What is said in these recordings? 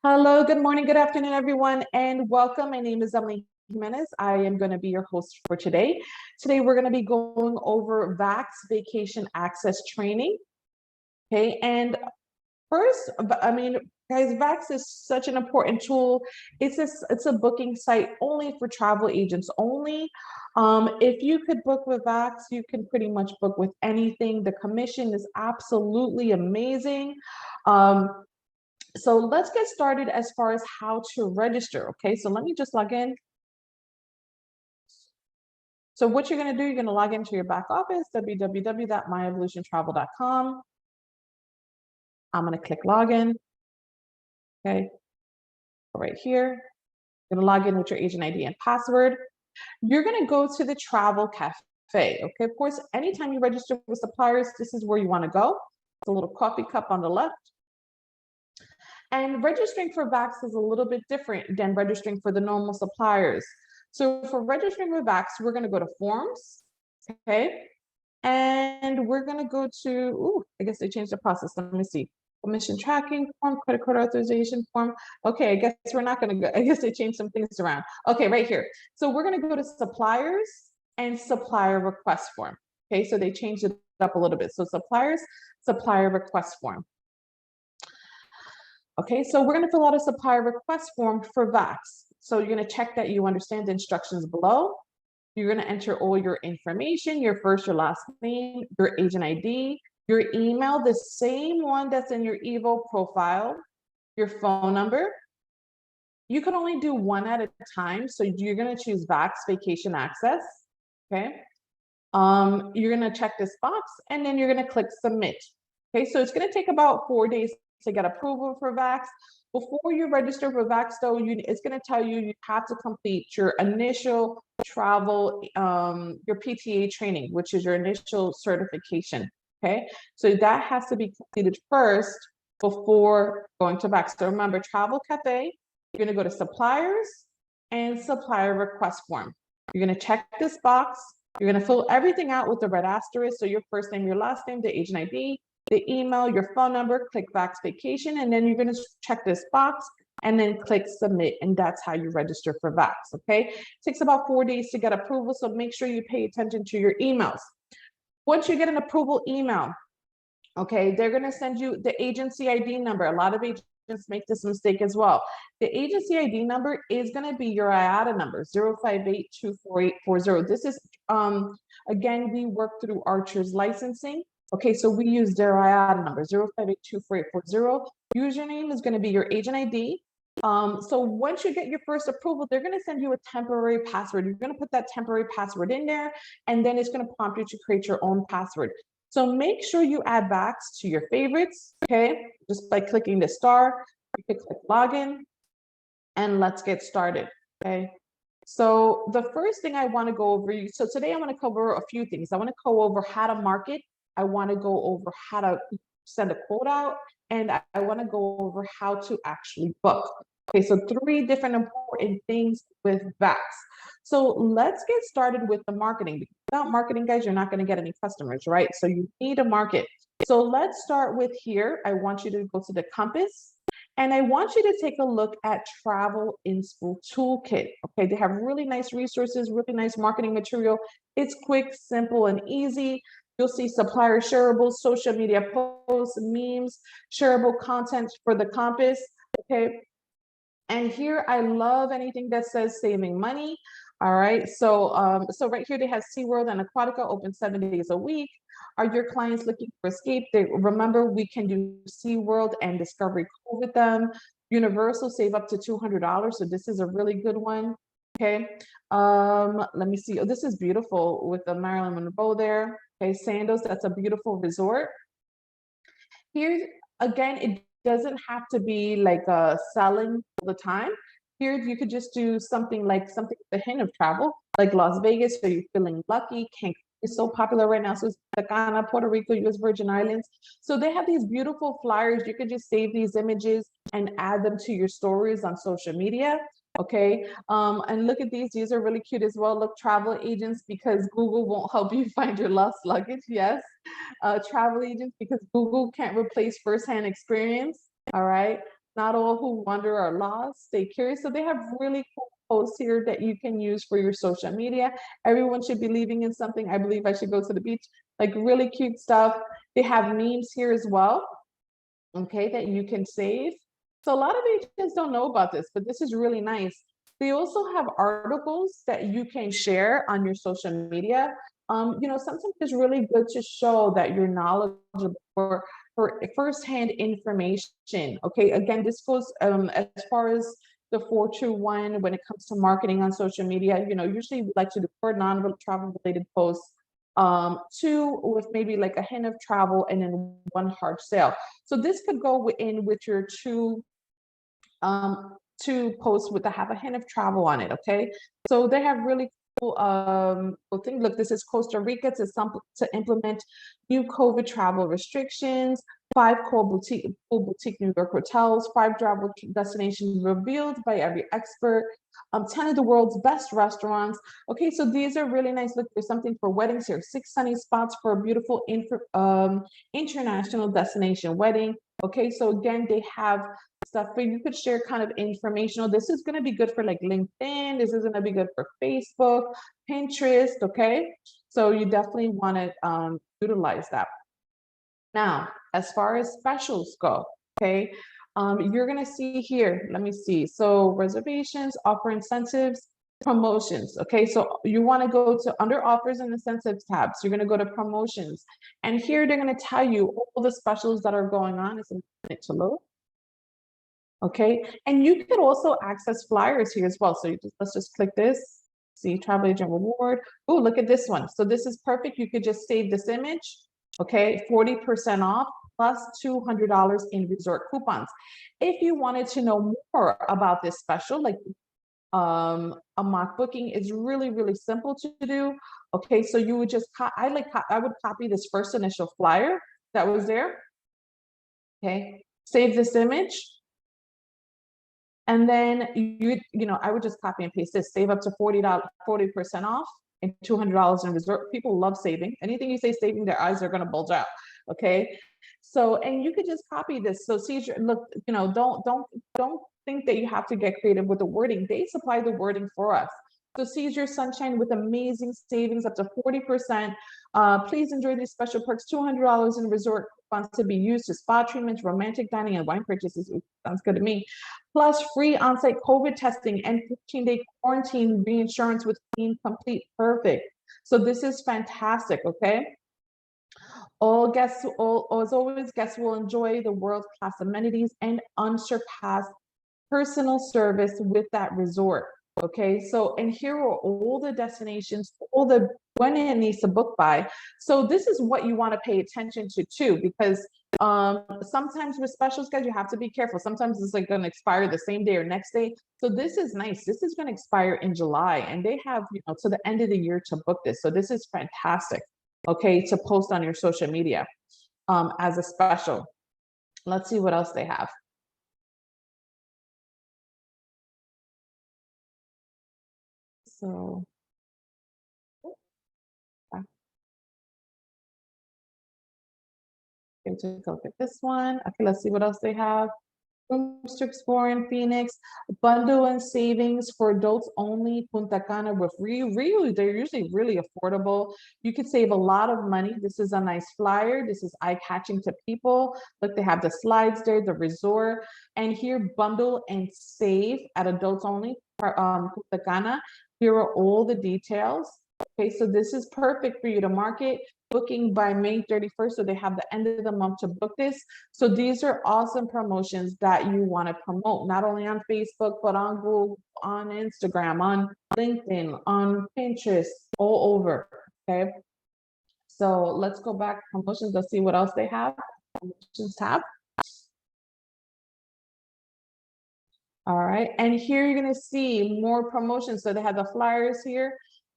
Hello, good morning, good afternoon, everyone, and welcome. My name is Emily Jimenez. I am going to be your host for today. Today, we're going to be going over VAX Vacation Access Training. Okay, and first, guys, VAX is such an important tool. It's a booking site only for travel agents only. If you could book with VAX, you can pretty much book with anything. The commission is absolutely amazing. So let's get started as far as how to register. Okay, so let me just log in. So what you're going to do, you're going to log into your back office, www.myevolutiontravel.com. I'm going to click login. Okay, right here. You're going to log in with your agent ID and password. You're going to go to the travel cafe. Okay, of course, anytime you register with suppliers, this is where you want to go. It's a little coffee cup on the left. And registering for VAX is a little bit different than registering for the normal suppliers. So for registering with VAX, we're going to go to forms, okay? And we're going to go to, I guess they changed the process. Let me see. Commission tracking form, credit card authorization form. Okay, I guess we're not going to go. I guess they changed some things around. Okay, right here. So we're going to go to suppliers and supplier request form. Okay, so they changed it up a little bit. So suppliers, supplier request form. Okay, so we're going to fill out a supplier request form for VAX. So you're going to check that you understand the instructions below. You're going to enter all your information, your first, your last name, your agent ID, your email, the same one that's in your Evo profile, your phone number. You can only do one at a time. So you're going to choose VAX Vacation Access. Okay. You're going to check this box and then you're going to click submit. Okay, so it's going to take about 4 days to get approval for VAX. Before you register for VAX, though, it's going to tell you you have to complete your initial travel, your PTA training, which is your initial certification. Okay, so that has to be completed first before going to VAX. So remember, Travel Cafe, you're going to go to suppliers and supplier request form. You're going to check this box. You're going to fill everything out with the red asterisk. So your first name, your last name, the agent ID, the email, your phone number, click VAX Vacation, and then you're going to check this box and then click submit, and that's how you register for VAX, okay? It takes about 4 days to get approval, so make sure you pay attention to your emails. Once you get an approval email, okay, they're going to send you the agency ID number. A lot of agents make this mistake as well. The agency ID number is going to be your IATA number, 058244840. This is, again, we work through Archer's licensing. Okay, so we use their IATA number, 058244840. Username is going to be your agent ID. So once you get your first approval, they're going to send you a temporary password. You're going to put that temporary password in there, and then it's going to prompt you to create your own password. So make sure you add VAX to your favorites, okay? Just by clicking the star, you can click login, and let's get started, okay? So the first thing I want to go over, so today I want to cover a few things. I want to go over how to market. I want to go over how to send a quote out, and I want to go over how to actually book. Okay, so 3 different important things with VAX. So let's get started with the marketing. Without marketing, guys, you're not going to get any customers, right? So you need a market. So let's start with here. I want you to go to the compass, and I want you to take a look at Travel Inspo Toolkit. Okay, they have really nice resources, really nice marketing material. It's quick, simple, and easy. You'll see supplier shareables, social media posts, memes, shareable content for the compass. Okay. And here I love anything that says saving money. All right. So so right here they have SeaWorld and Aquatica open 7 days a week. Are your clients looking for escape? Remember, we can do SeaWorld and Discovery Cove with them. Universal, save up to $200. So this is a really good one. Okay. Let me see. Oh, this is beautiful with the Marilyn Monroe there. Okay, Sandals, that's a beautiful resort. Here, again, it doesn't have to be like selling all the time. Here, you could just do something with a hint of travel, like Las Vegas. Are you feeling lucky? Cancun is so popular right now. So it's Ghana, Puerto Rico, US Virgin Islands. So they have these beautiful flyers. You could just save these images and add them to your stories on social media. Okay, and look at these are really cute as well. Look, travel agents, because Google won't help you find your lost luggage. Yes, travel agents, because Google can't replace firsthand experience. All right, Not all who wander are lost. Stay curious. So they have really cool posts here that you can use for your social media. Everyone should be leaving in something. I believe I should go to the beach. Like really cute stuff. They have memes here as well, okay, that you can save. So a lot of agents don't know about this, but this is really nice. They also have articles that you can share on your social media. Sometimes it's really good to show that you're knowledgeable for firsthand information. Okay, again, this goes as far as the 421 when it comes to marketing on social media. Usually we like to do for non-travel related posts, two with maybe like a hint of travel, and then one hard sale. So this could go in with your two posts with have a hint of travel on it. Okay, so they have really cool thing. Look, this is Costa Rica to implement new COVID travel restrictions. 5 cool boutique New York hotels, 5 travel destinations revealed by every expert, 10 of the world's best restaurants. Okay, so these are really nice. Look, there's something for weddings here. 6 sunny spots for a beautiful international destination wedding. Okay, so again, they have stuff where you could share kind of informational. This is going to be good for like LinkedIn. This is going to be good for Facebook, Pinterest. Okay, so you definitely want to utilize that. Now, as far as specials go, okay, you're going to see here, let me see. So reservations, offer incentives, promotions. Okay, so you want to go to under offers and incentives tabs. You're going to go to promotions. And here they're going to tell you all the specials that are going on. It's a minute to load. Okay, and you could also access flyers here as well. So let's just click this. See, travel agent reward. Oh, look at this one. So this is perfect. You could just save this image. Okay, 40% off plus $200 in resort coupons. If you wanted to know more about this special, like a mock booking is really, really simple to do. Okay, so you would just, I would copy this first initial flyer that was there. Okay, save this image. And then I would just copy and paste this, save up to $40% off and $200 in resort. People love saving. Anything you say saving, their eyes are going to bulge out. Okay. So, and you could just copy this. So Caesar, look, don't think that you have to get creative with the wording. They supply the wording for us. So Caesar Sunshine with amazing savings up to 40%. Please enjoy these special perks, $200 in resort funds to be used to spa treatments, romantic dining, and wine purchases. Ooh, sounds good to me. Plus free on-site COVID testing and 15-day quarantine reinsurance with Clean Complete. Perfect. So this is fantastic, okay? As always, guests will enjoy the world-class amenities and unsurpassed personal service with that resort. Okay, so and here are all the destinations, all the when it needs to book by. So this is what you want to pay attention to too, because sometimes with specials, guys, you have to be careful. Sometimes it's like going to expire the same day or next day. So this is nice. This is going to expire in July, and they have to the end of the year to book this. So this is fantastic. Okay, to post on your social media as a special. Let's see what else they have. So, okay, take a look at this one. Okay, let's see what else they have. Rooms to explore in Phoenix, bundle and savings for adults only, Punta Cana with really, they're usually really affordable. You could save a lot of money. This is a nice flyer. This is eye-catching to people. Look, they have the slides there, the resort, and here bundle and save at adults only, Punta Cana. Here are all the details. Okay, so this is perfect for you to market. Booking by May 31st, so they have the end of the month to book this. So these are awesome promotions that you want to promote, not only on Facebook, but on Google, on Instagram, on LinkedIn, on Pinterest, all over. Okay. So let's go back to promotions. Let's see what else they have. Promotions tab. All right. And here you're going to see more promotions. So they have the flyers here.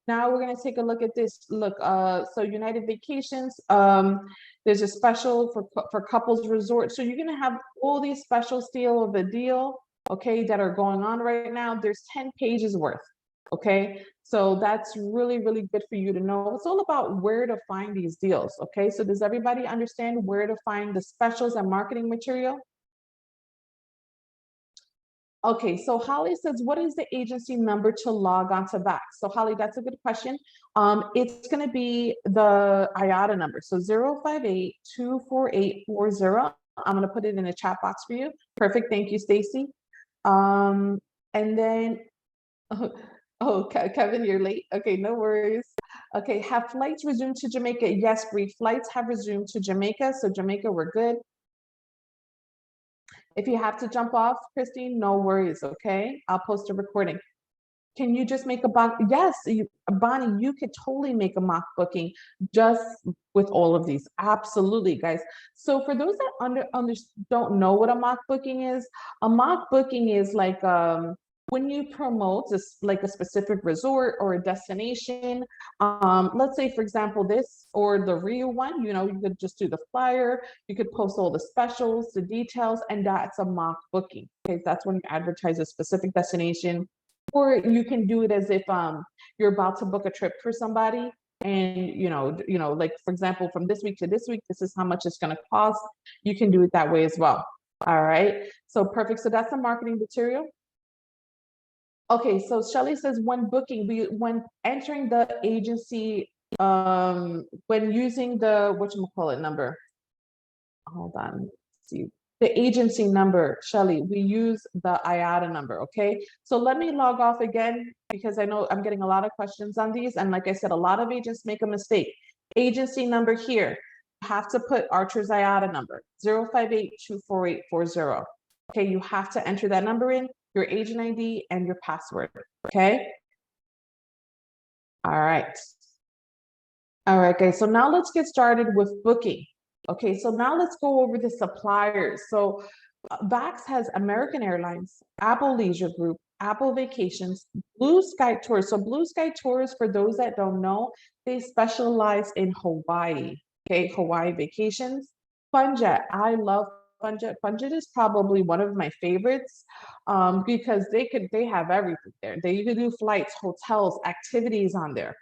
Now we're going to take a look at this. Look, so United Vacations, there's a special for couples resort. So you're going to have all these special deal of a deal, okay, that are going on right now. There's 10 pages worth, okay? So that's really, really good for you to know. It's all about where to find these deals, okay? So does everybody understand where to find the specials and marketing material? Okay, so Holly says, what is the agency number to log on to VAX? So Holly, that's a good question. It's going to be the IATA number. So 058-24840. I'm going to put it in the chat box for you. Perfect. Thank you, Stacy. And then, Kevin, you're late. Okay, no worries. Okay, have flights resumed to Jamaica? Yes, Bree, flights have resumed to Jamaica. So Jamaica, we're good. If you have to jump off, Christine, no worries, okay? I'll post a recording. Can you just make a mock? Yes, Bonnie, you could totally make a mock booking just with all of these. Absolutely, guys. So for those that don't know what a mock booking is, a mock booking is like when you promote like a specific resort or a destination. Let's say, for example, this or the real one, you know, you could just do the flyer, you could post all the specials, the details, and that's a mock booking. Okay, that's when you advertise a specific destination. Or you can do it as if you're about to book a trip for somebody, and you know, like for example, from this week to this week, this is how much it's going to cost. You can do it that way as well. All right. So perfect. So that's the marketing material. Okay. So Shelly says when when entering the agency, when using the whatchamacallit number. Hold on. Let's see. The agency number, Shelly, we use the IATA number, okay? So let me log off again because I know I'm getting a lot of questions on these. And like I said, a lot of agents make a mistake. Agency number here, you have to put Archer's IATA number, 058-24840. Okay, you have to enter that number in, your agent ID and your password, okay? All right. All right, guys, so now let's get started with booking. Okay, so now let's go over the suppliers. So VAX has American Airlines, Apple Leisure Group, Apple Vacations, Blue Sky Tours. So Blue Sky Tours, for those that don't know, they specialize in Hawaii. Okay, Hawaii vacations. Funjet, I love Funjet. Funjet is probably one of my favorites because they have everything there. You can do flights, hotels, activities on there.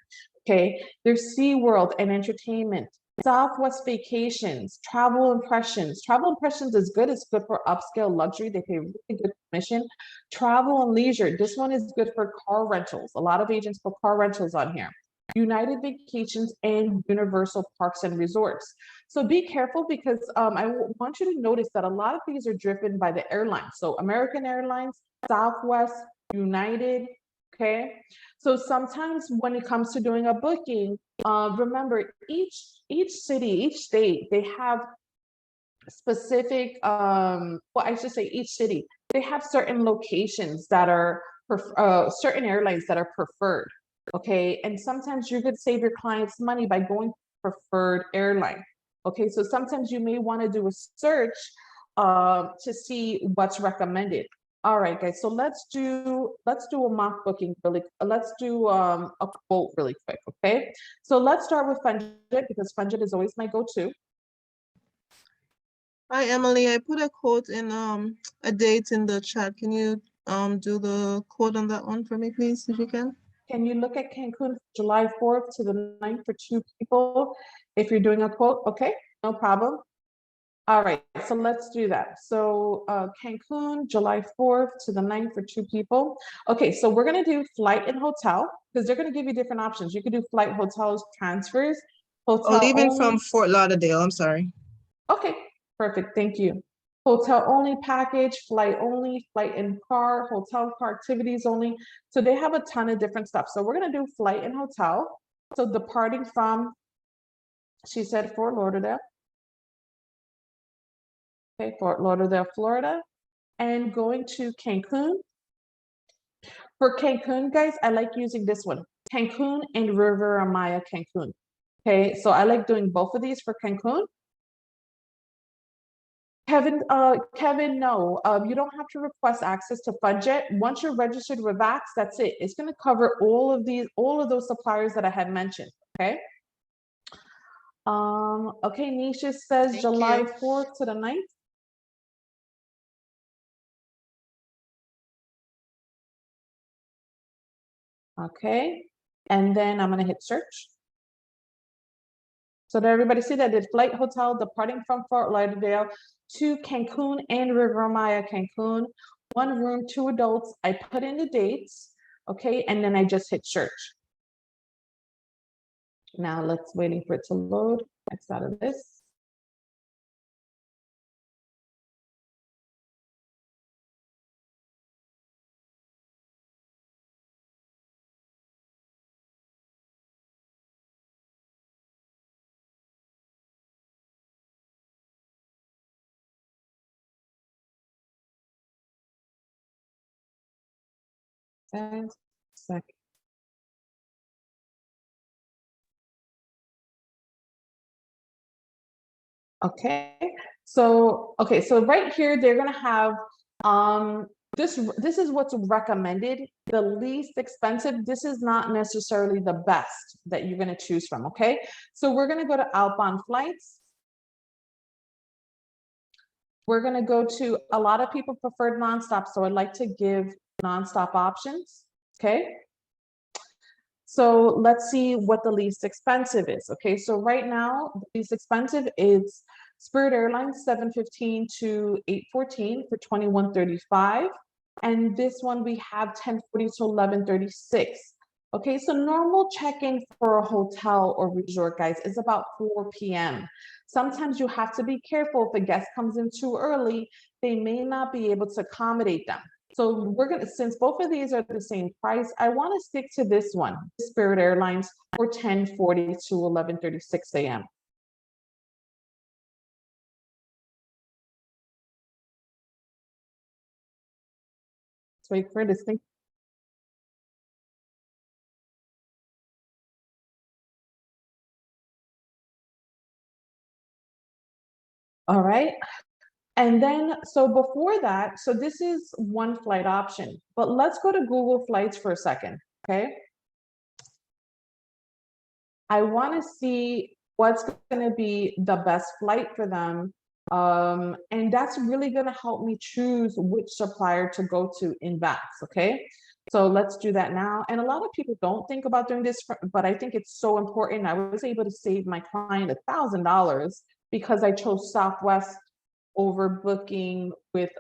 Okay, there's SeaWorld and entertainment. Southwest Vacations, Travel Impressions. Travel Impressions is good. It's good for upscale luxury. They pay really good commission. Travel and Leisure. This one is good for car rentals. A lot of agents put car rentals on here. United Vacations and Universal Parks and Resorts. So be careful because I want you to notice that a lot of these are driven by the airlines. So American Airlines, Southwest, United, okay? So sometimes when it comes to doing a booking, remember each city, each state, they have specific, well, I should say each city, they have certain locations that are, certain airlines that are preferred, okay? And sometimes you could save your clients money by going to preferred airline, okay? So sometimes you may wanna do a search to see what's recommended. All right, guys, so let's do a mock booking really, let's do a quote really quick, okay? So let's start with Funjet because Funjet is always my go-to. Hi, Emily. I put a quote in a date in the chat. Can you do the quote on that one for me, please, if you can? Can you look at Cancun July 4th to the 9th for 2 people if you're doing a quote? Okay, no problem. All right, so let's do that. So Cancun, July 4th to the 9th for 2 people. Okay, so we're gonna do flight and hotel because they're gonna give you different options. You could do flight, hotels, transfers, hotel leaving only. from Fort Lauderdale, I'm sorry. Okay, perfect, thank you. Hotel only package, flight only, flight and car, hotel car activities only. So they have a ton of different stuff. So we're gonna do flight and hotel. So departing from, she said Fort Lauderdale. Okay, Fort Lauderdale, Florida, and going to Cancun. For Cancun, guys, I like using this one, Cancun and Riviera Maya Cancun. Okay, so I like doing both of these for Cancun. Kevin, no, you don't have to request access to Funjet. Once you're registered with VAX, that's it. It's going to cover all of those suppliers that I had mentioned. Okay. Okay, Nisha says Thank July you. 4th to the 9th. Okay, and then I'm gonna hit search. So did everybody see that? Did flight hotel departing from Fort Lauderdale to Cancun and Riviera Maya Cancun, 1 room, 2 adults. I put in the dates, okay, and then I just hit search. Now let's waiting for it to load. X out of this. And second. Okay, so right here they're gonna have this is what's recommended, the least expensive. This is not necessarily the best that you're gonna choose from. Okay, so we're gonna go to outbound flights. We're gonna go to, a lot of people preferred nonstop, so I'd like to give nonstop options. Okay, so let's see what the least expensive is. Okay, so right now the least expensive is Spirit Airlines 715 to 814 for 2135, and this one we have 1040 to 1136. Okay, so normal check-in for a hotel or resort, guys, is about 4 p.m. Sometimes you have to be careful. If a guest comes in too early, they may not be able to accommodate them. So we're gonna, since both of these are the same price, I want to stick to this one, Spirit Airlines, for 1040 to 1136 a.m. Let's wait for this thing. All right. And then, so before that, so this is one flight option, but let's go to Google Flights for a second, okay? I want to see what's going to be the best flight for them. And that's really going to help me choose which supplier to go to in VAX, okay? So let's do that now. And a lot of people don't think about doing this, but I think it's so important. I was able to save my client $1,000 because I chose Southwest over booking with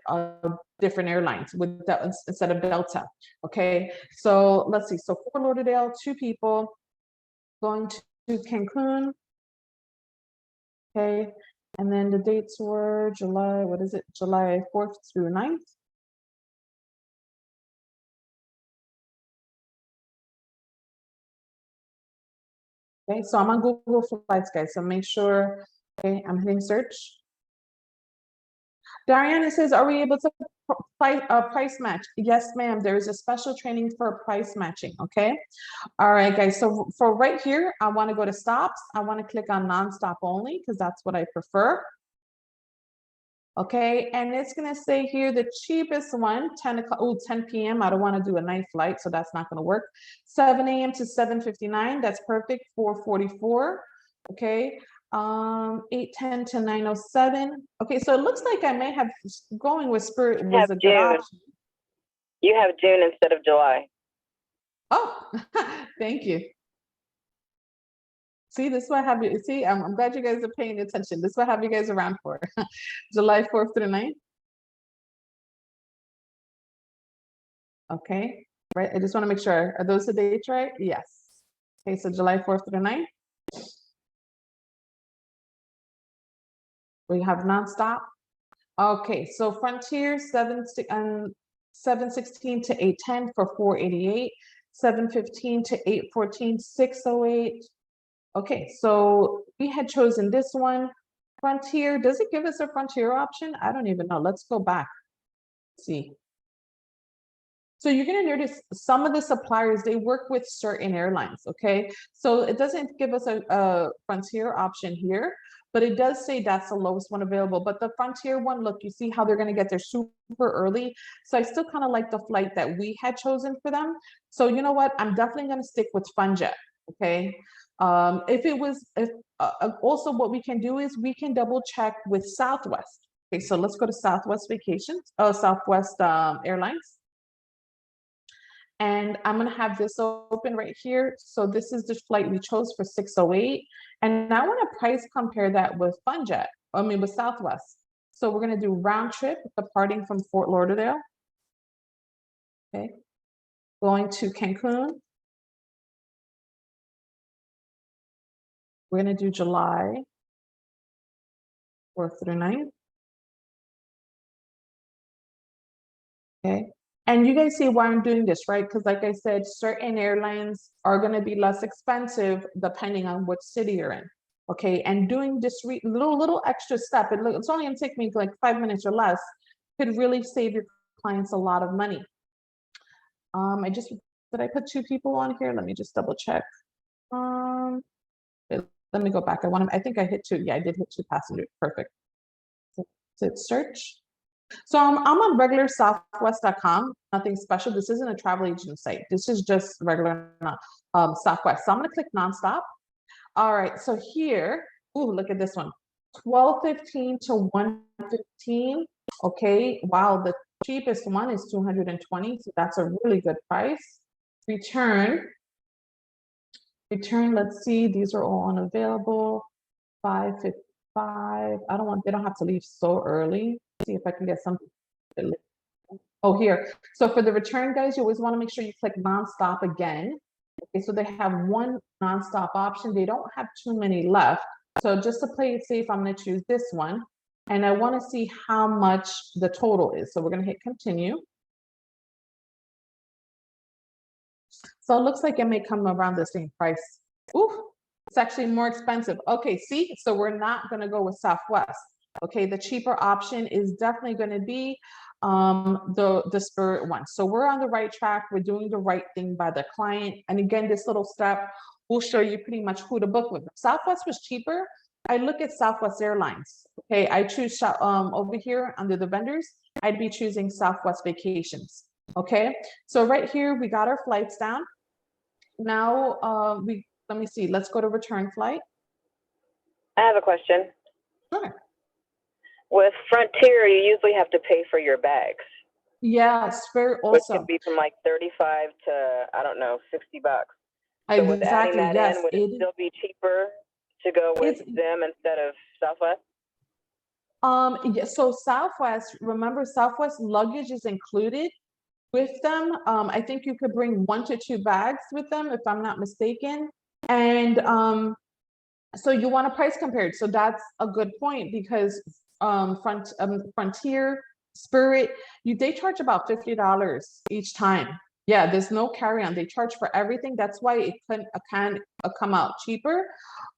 different airlines with instead of Delta. Okay, so let's see. So Fort Lauderdale, 2 people going to Cancun. Okay, and then the dates were July, what is it? July 4th through 9th. Okay, so I'm on Google Flights, guys. So make sure, okay, I'm hitting search. Diana says, are we able to price match? Yes, ma'am. There is a special training for price matching. Okay. All right, guys. So for right here, I want to go to stops. I want to click on nonstop only because that's what I prefer. Okay, and it's gonna say here the cheapest one, 10 o'clock, 10 p.m. I don't want to do a night flight, so that's not gonna work. 7 a.m. to 7:59, that's perfect. 4:44. Okay, 8:10 to 9:07. Okay, so it looks like I may have going with Spirit was a good option. You have June instead of July. Oh, thank you. See, this is what I have you. See, I'm glad you guys are paying attention. This is what I have you guys around for. July 4th through 9th. Okay, right. I just want to make sure. Are those the dates right? Yes. Okay, so July 4th through 9th. We have nonstop. Okay, so Frontier 716 to 810 for 488, 715 to 814, 608. Okay, so we had chosen this one. Frontier, does it give us a Frontier option? I don't even know. Let's go back. Let's see. So you're going to notice some of the suppliers, they work with certain airlines, okay? So it doesn't give us a Frontier option here, but it does say that's the lowest one available. But the Frontier one, look, you see how they're going to get there super early. So I still kind of like the flight that we had chosen for them. So you know what? I'm definitely going to stick with FunJet, okay? Also what we can do is we can double check with Southwest. Okay, so let's go to Southwest Vacations, Southwest Airlines. And I'm gonna have this open right here. So this is the flight we chose for 608. And I wanna price compare that with with Southwest. So we're gonna do round trip departing from Fort Lauderdale. Okay. Going to Cancun. We're going to do July 4th through 9th. Okay. And you guys see why I'm doing this, right? Because like I said, certain airlines are going to be less expensive depending on which city you're in. Okay. And doing this little extra step, it's only going to take me like 5 minutes or less, could really save your clients a lot of money. Did I put 2 people on here? Let me just double check. Let me go back. I think I hit 2. Yeah, I did hit 2 passengers. Perfect. So hit search. So I'm on regular southwest.com, nothing special. This isn't a travel agent site. This is just regular Southwest. So I'm going to click nonstop. All right. So here, ooh, look at this one. 12:15 to 1:15. Okay. Wow. The cheapest one is 220. So that's a really good price. Return. Let's see. These are all unavailable. 5:55. They don't have to leave so early. See if I can get something. Oh, here. So for the return, guys, you always want to make sure you click nonstop again. Okay, so they have one nonstop option. They don't have too many left. So just to play it safe, I'm going to choose this one. And I want to see how much the total is. So we're going to hit continue. So it looks like it may come around the same price. Ooh, it's actually more expensive. Okay, see, so we're not going to go with Southwest. Okay, the cheaper option is definitely going to be the Spirit one. So we're on the right track. We're doing the right thing by the client. And again, this little step will show you pretty much who to book with. If Southwest was cheaper, I look at Southwest Airlines. Okay, I choose over here under the vendors, I'd be choosing Southwest Vacations. Okay, so right here, we got our flights down. Now, let me see, let's go to return flight. I have a question. Sure. With Frontier, you usually have to pay for your bags. Yeah, Spirit also. Which can be from like 35 to, I don't know, $60. So with adding that in, would it still be cheaper to go with them instead of Southwest? Yeah, so Southwest, remember Southwest luggage is included with them. I think you could bring 1 to 2 bags with them, if I'm not mistaken. And so you want to price compared. So that's a good point because Frontier, Spirit, they charge about $50 each time. Yeah, there's no carry-on. They charge for everything. That's why it can come out cheaper.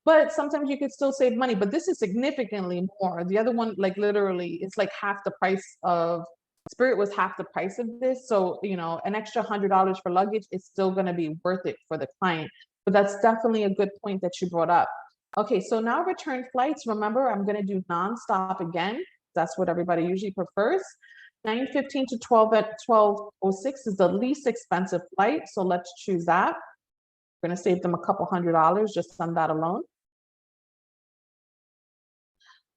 But sometimes you could still save money. But this is significantly more. The other one, like literally, it's like half the price of Spirit was half the price of this. So, you know, an extra $100 for luggage is still going to be worth it for the client. But that's definitely a good point that you brought up. Okay, so now return flights. Remember, I'm going to do nonstop again. That's what everybody usually prefers. 9:15 to 12:06 is the least expensive flight. So let's choose that. We're going to save them a couple $100 just on that alone.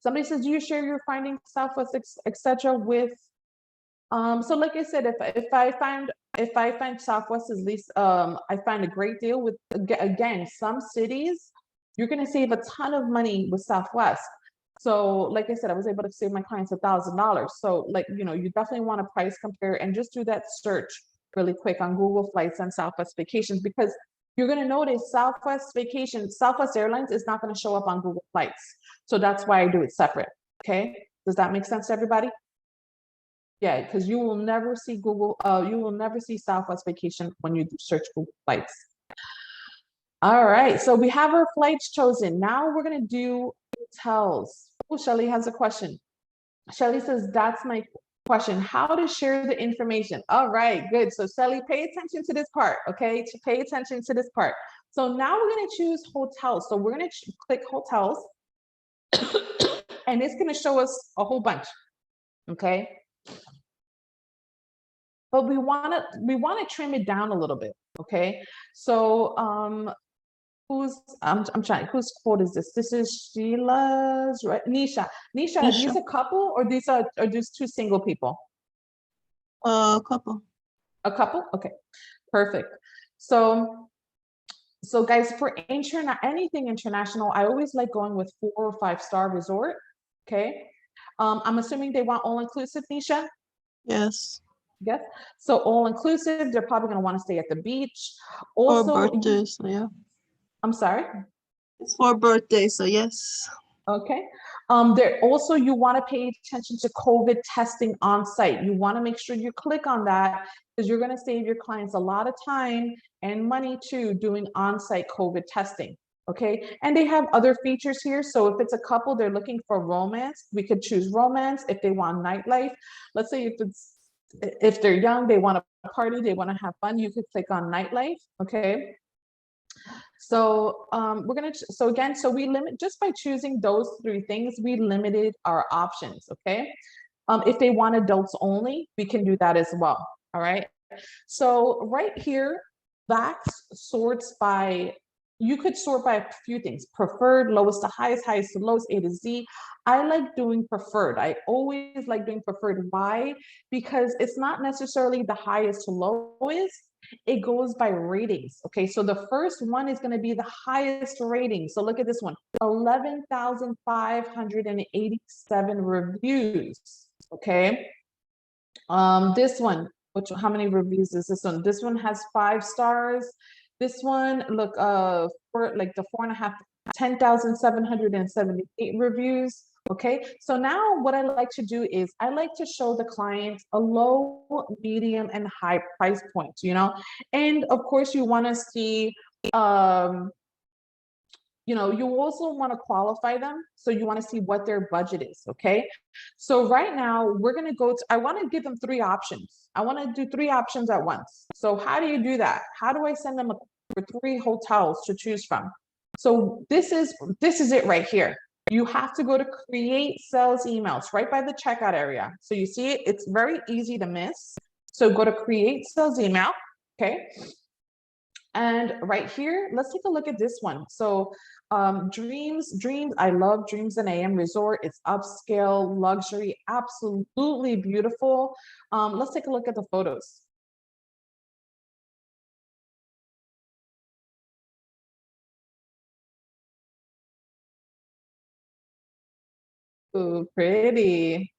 Somebody says, do you share your findings, Southwest, etc. with? So like I said, if I find Southwest is least, I find a great deal with, again, some cities, you're going to save a ton of money with Southwest. So like I said, I was able to save my clients $1,000. So like, you know, you definitely want to price compare and just do that search really quick on Google Flights and Southwest Vacations, because you're going to notice Southwest Airlines is not going to show up on Google Flights. So that's why I do it separate. Okay. Does that make sense to everybody? Yeah, because you will never see you will never see Southwest Vacation when you search Google Flights. All right, so we have our flights chosen. Now we're gonna do hotels. Oh, Shelly has a question. Shelly says, that's my question. How to share the information? All right, good. So Shelly, pay attention to this part, okay? Pay attention to this part. So now we're gonna choose hotels. So we're gonna click hotels and it's gonna show us a whole bunch, okay? But we want to trim it down a little bit, okay? So whose quote is this? This is Sheila's, right? Nisha, are these a couple or these are just 2 single people? A couple. A couple? Okay, perfect. So guys, for anything international, I always like going with 4 or 5-star resort. Okay. I'm assuming they want all inclusive, Nisha? Yes. Yes. So all inclusive, they're probably going to want to stay at the beach. Also, for birthday, so yeah. I'm sorry. It's for birthday, so yes. Okay. There also, you want to pay attention to COVID testing on site. You want to make sure you click on that because you're going to save your clients a lot of time and money too doing on-site COVID testing. Okay. And they have other features here. So if it's a couple, they're looking for romance, we could choose romance. If they want nightlife, let's say if they're young, they want to party, they want to have fun, you could click on nightlife. Okay. So so we limit, just by choosing those 3 things, we limited our options. Okay. If they want adults only, we can do that as well. All right. So right here, VAX sorts by, you could sort by a few things: preferred, lowest to highest, highest to lowest, A to Z. I like doing preferred. I always like doing preferred. Why? Because it's not necessarily the highest to lowest. It goes by ratings. Okay, so the first one is going to be the highest rating. So look at this one, 11,587 reviews. Okay, this one, how many reviews is this one? This one has 5 stars. This one, look, for like the 4.5, 10,778 reviews. Okay, so now what I like to do is I like to show the client a low, medium, and high price point, you know, and of course you want to see, you know, you also want to qualify them. So you want to see what their budget is. Okay. So right now we're going to go to, I want to give them 3 options. I want to do 3 options at once. So how do you do that? How do I send them for 3 hotels to choose from? So this is it right here. You have to go to create sales emails right by the checkout area. So you see it, it's very easy to miss. So go to create sales email. Okay. And right here, let's take a look at this one. So dreams, I love Dreams and AM Resort. It's upscale, luxury, absolutely beautiful. Let's take a look at the photos. Ooh, pretty.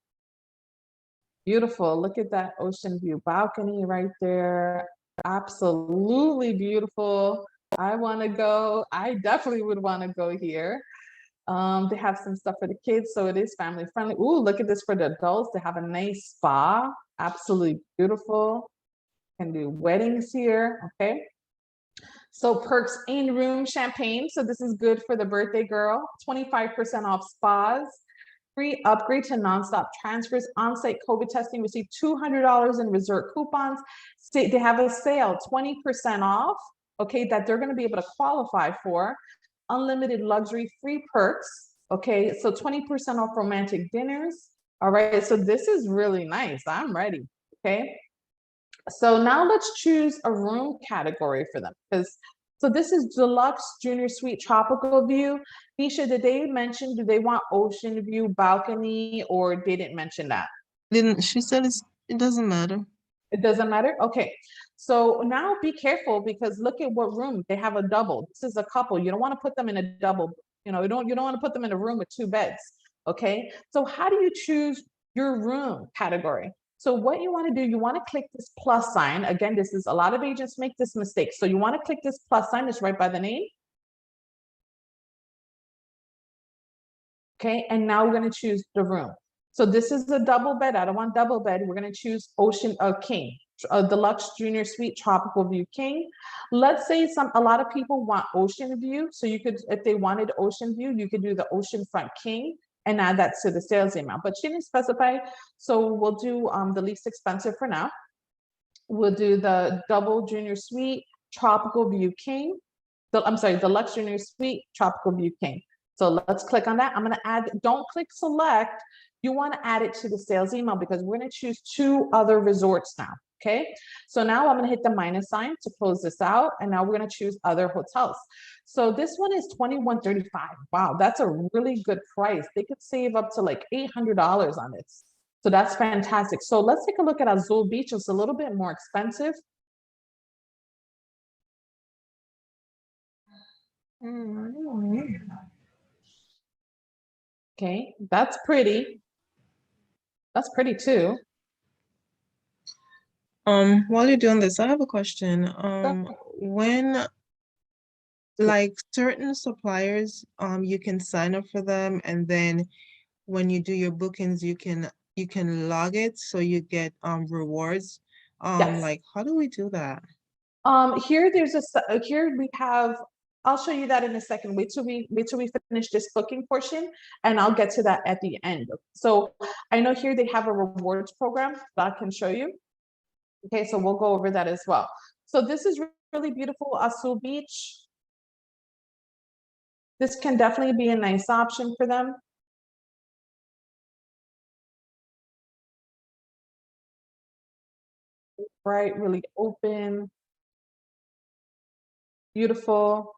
Beautiful. Look at that ocean view balcony right there. Absolutely beautiful. I want to go. I definitely would want to go here. They have some stuff for the kids, so it is family friendly. Ooh, look at this for the adults. They have a nice spa. Absolutely beautiful. Can do weddings here. Okay. So perks in room champagne. So this is good for the birthday girl. 25% off spas. Free upgrade to nonstop transfers, on-site COVID testing, receive $200 in resort coupons. They have a sale, 20% off, okay, that they're going to be able to qualify for. Unlimited luxury, free perks, okay, so 20% off romantic dinners. All right, so this is really nice. I'm ready, okay. So now let's choose a room category for them, because so this is deluxe junior suite tropical view. Nisha, did they mention, do they want ocean view balcony, or they didn't mention that? She said it doesn't matter. It doesn't matter? Okay. So now be careful, because look at what room they have. A double. This is a couple. You don't want to put them in a double, you know, you don't want to put them in a room with 2 beds. Okay. So how do you choose your room category? So what you want to do, you want to click this plus sign. Again, this is, a lot of agents make this mistake. So you want to click this plus sign, it's right by the name. Okay, and now we're going to choose the room. So this is a double bed. I don't want double bed. We're going to choose ocean king, deluxe junior suite tropical view king. Let's say a lot of people want ocean view. So you could, if they wanted ocean view, you could do the ocean front king and add that to the sales email, but she didn't specify. So we'll do the least expensive for now. We'll do the double junior suite tropical view king. I'm sorry, deluxe junior suite tropical view king. So let's click on that. I'm going to add, don't click select. You want to add it to the sales email, because we're going to choose 2 other resorts now. Okay. So now I'm going to hit the minus sign to close this out. And now we're going to choose other hotels. So this one is $2,135. Wow. That's a really good price. They could save up to like $800 on this. So that's fantastic. So let's take a look at Azul Beach. It's a little bit more expensive. Okay, that's pretty. That's pretty too. While you're doing this, I have a question. When like certain suppliers, you can sign up for them, and then when you do your bookings, you can log it so you get rewards. Yes. Like how do we do that? Here here we have, I'll show you that in a second. Wait till we finish this booking portion, and I'll get to that at the end. So I know here they have a rewards program that I can show you. Okay, so we'll go over that as well. So this is really beautiful Azul Beach. This can definitely be a nice option for them. Right, really open, beautiful.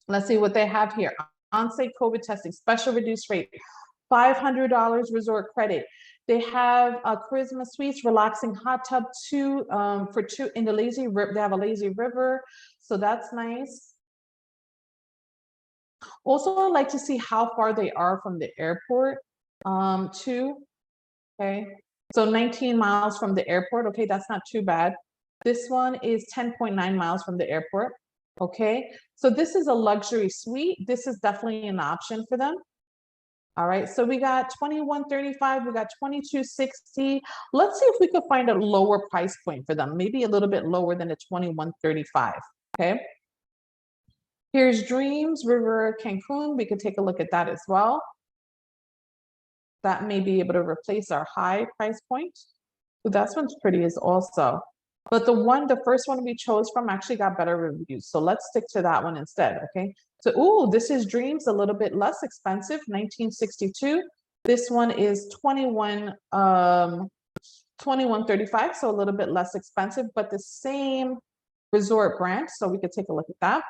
Let's see what they have here. On-site COVID testing, special reduced rate, $500 resort credit. They have a Charisma Suites, relaxing hot tub for two in the lazy river. They have a lazy river, so that's nice. Also, I'd like to see how far they are from the airport. Too. Okay, so 19 miles from the airport. Okay, that's not too bad. This one is 10.9 miles from the airport. Okay, so this is a luxury suite. This is definitely an option for them. All right, so we got 2135, we got 2260. Let's see if we could find a lower price point for them, maybe a little bit lower than the 2135. Okay. Here's Dreams River Cancun. We could take a look at that as well. That may be able to replace our high price point. So that one's pretty as also. But the first one we chose from actually got better reviews. So let's stick to that one instead, okay? So, ooh, this is Dreams, a little bit less expensive, 1962. This one is 2135, so a little bit less expensive, but the same resort brand. So we could take a look at that.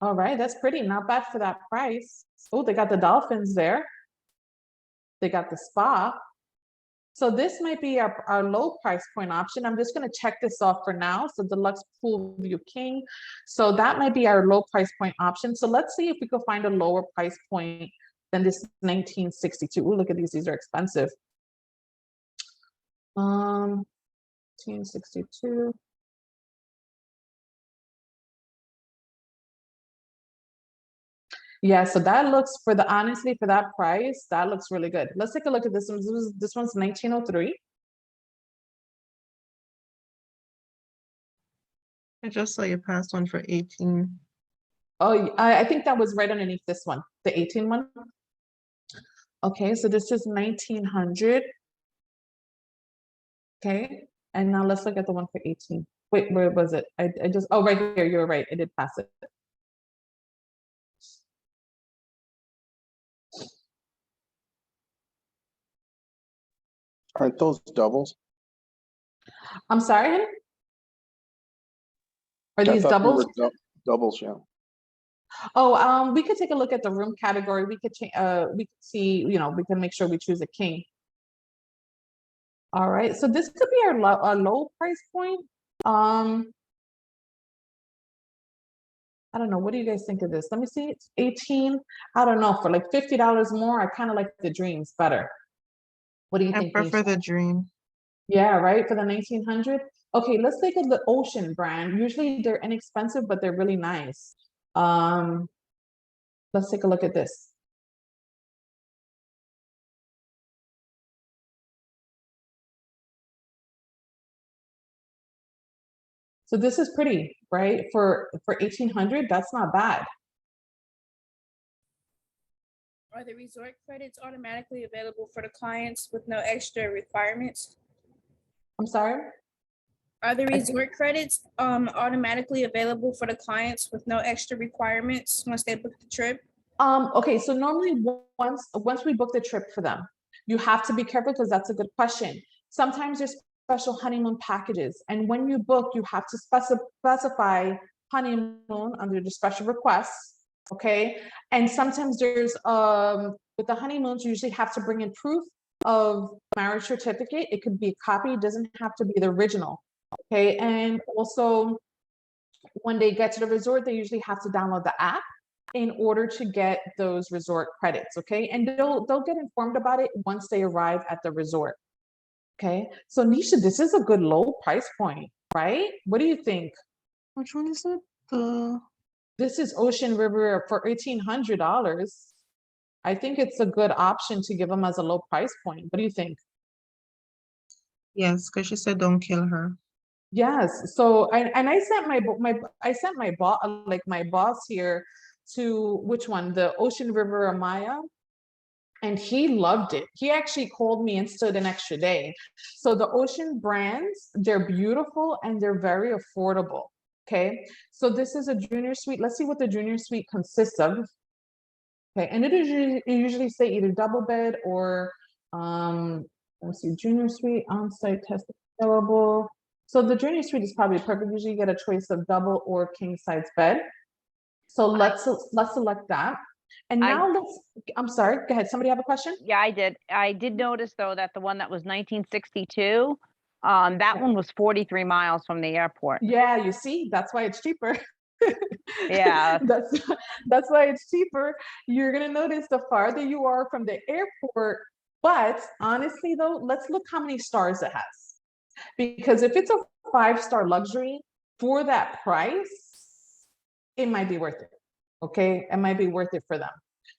All right, that's pretty, not bad for that price. Oh, they got the dolphins there. They got the spa. So this might be our low price point option. I'm just going to check this off for now. So deluxe pool view king. So that might be our low price point option. So let's see if we could find a lower price point than this 1962. Ooh, look at these. These are expensive. 1962. Yeah, so that looks honestly for that price, that looks really good. Let's take a look at this one. This one's 1903. I just saw you passed one for 18. Oh, I think that was right underneath this one, the 18 one. Okay, so this is 1900. Okay, and now let's look at the one for 18. Wait, where was it? I just, oh, right here, you're right, I did pass it. Aren't those doubles? I'm sorry, honey? Are I these thought they were doubles? doubles, yeah. Oh, we could take a look at the room category. We could see, you know, we can make sure we choose a king. All right, so this could be our low price point. I don't know. What do you guys think of this? Let me see. It's 18. I don't know. For like $50 more, I kind of like the Dreams better. What do you think? I prefer Nisha? the Dream. Yeah, right. For the 1900. Okay, let's take a the Ocean brand. Usually they're inexpensive, but they're really nice. Let's take a look at this. So this is pretty, right? For 1800, that's not bad. Are the resort credits automatically available for the clients with no extra requirements? I'm sorry? Are the resort credits automatically available for the clients with no extra requirements once they book the trip? Okay, so normally once we book the trip for them, you have to be careful because that's a good question. Sometimes there's special honeymoon packages, and when you book, you have to specify honeymoon under the special requests. Okay, and sometimes there's with the honeymoons, you usually have to bring in proof of marriage certificate. It could be a copy, it doesn't have to be the original. Okay, and also when they get to the resort, they usually have to download the app. in order to get those resort credits, okay? And they'll get informed about it once they arrive at the resort. Okay, so Nisha, this is a good low price point, right? What do you think? Which one is it? This is Ocean River for $1,800. I think it's a good option to give them as a low price point. What do you think? Yes, because she said don't kill her. Yes. So I sent my boss, like my boss here, to which one? The Ocean River Amaya. And he loved it. He actually called me and stood an extra day. So the Ocean brands, they're beautiful and they're very affordable. Okay. So this is a junior suite. Let's see what the junior suite consists of. Okay. And it usually say either double bed or, let's see, junior suite, on-site test available. So the junior suite is probably perfect. Usually you get a choice of double or king size bed. So let's select that. And now I'm sorry, go ahead. Somebody have a question? Yeah, I did. I did notice though that the one that was 1962, that one was 43 miles from the airport. Yeah, you see, that's why it's cheaper. Yeah. That's why it's cheaper. You're gonna notice the farther you are from the airport, but honestly though, let's look how many stars it has. Because if it's a 5-star luxury for that price, it might be worth it. Okay, it might be worth it for them.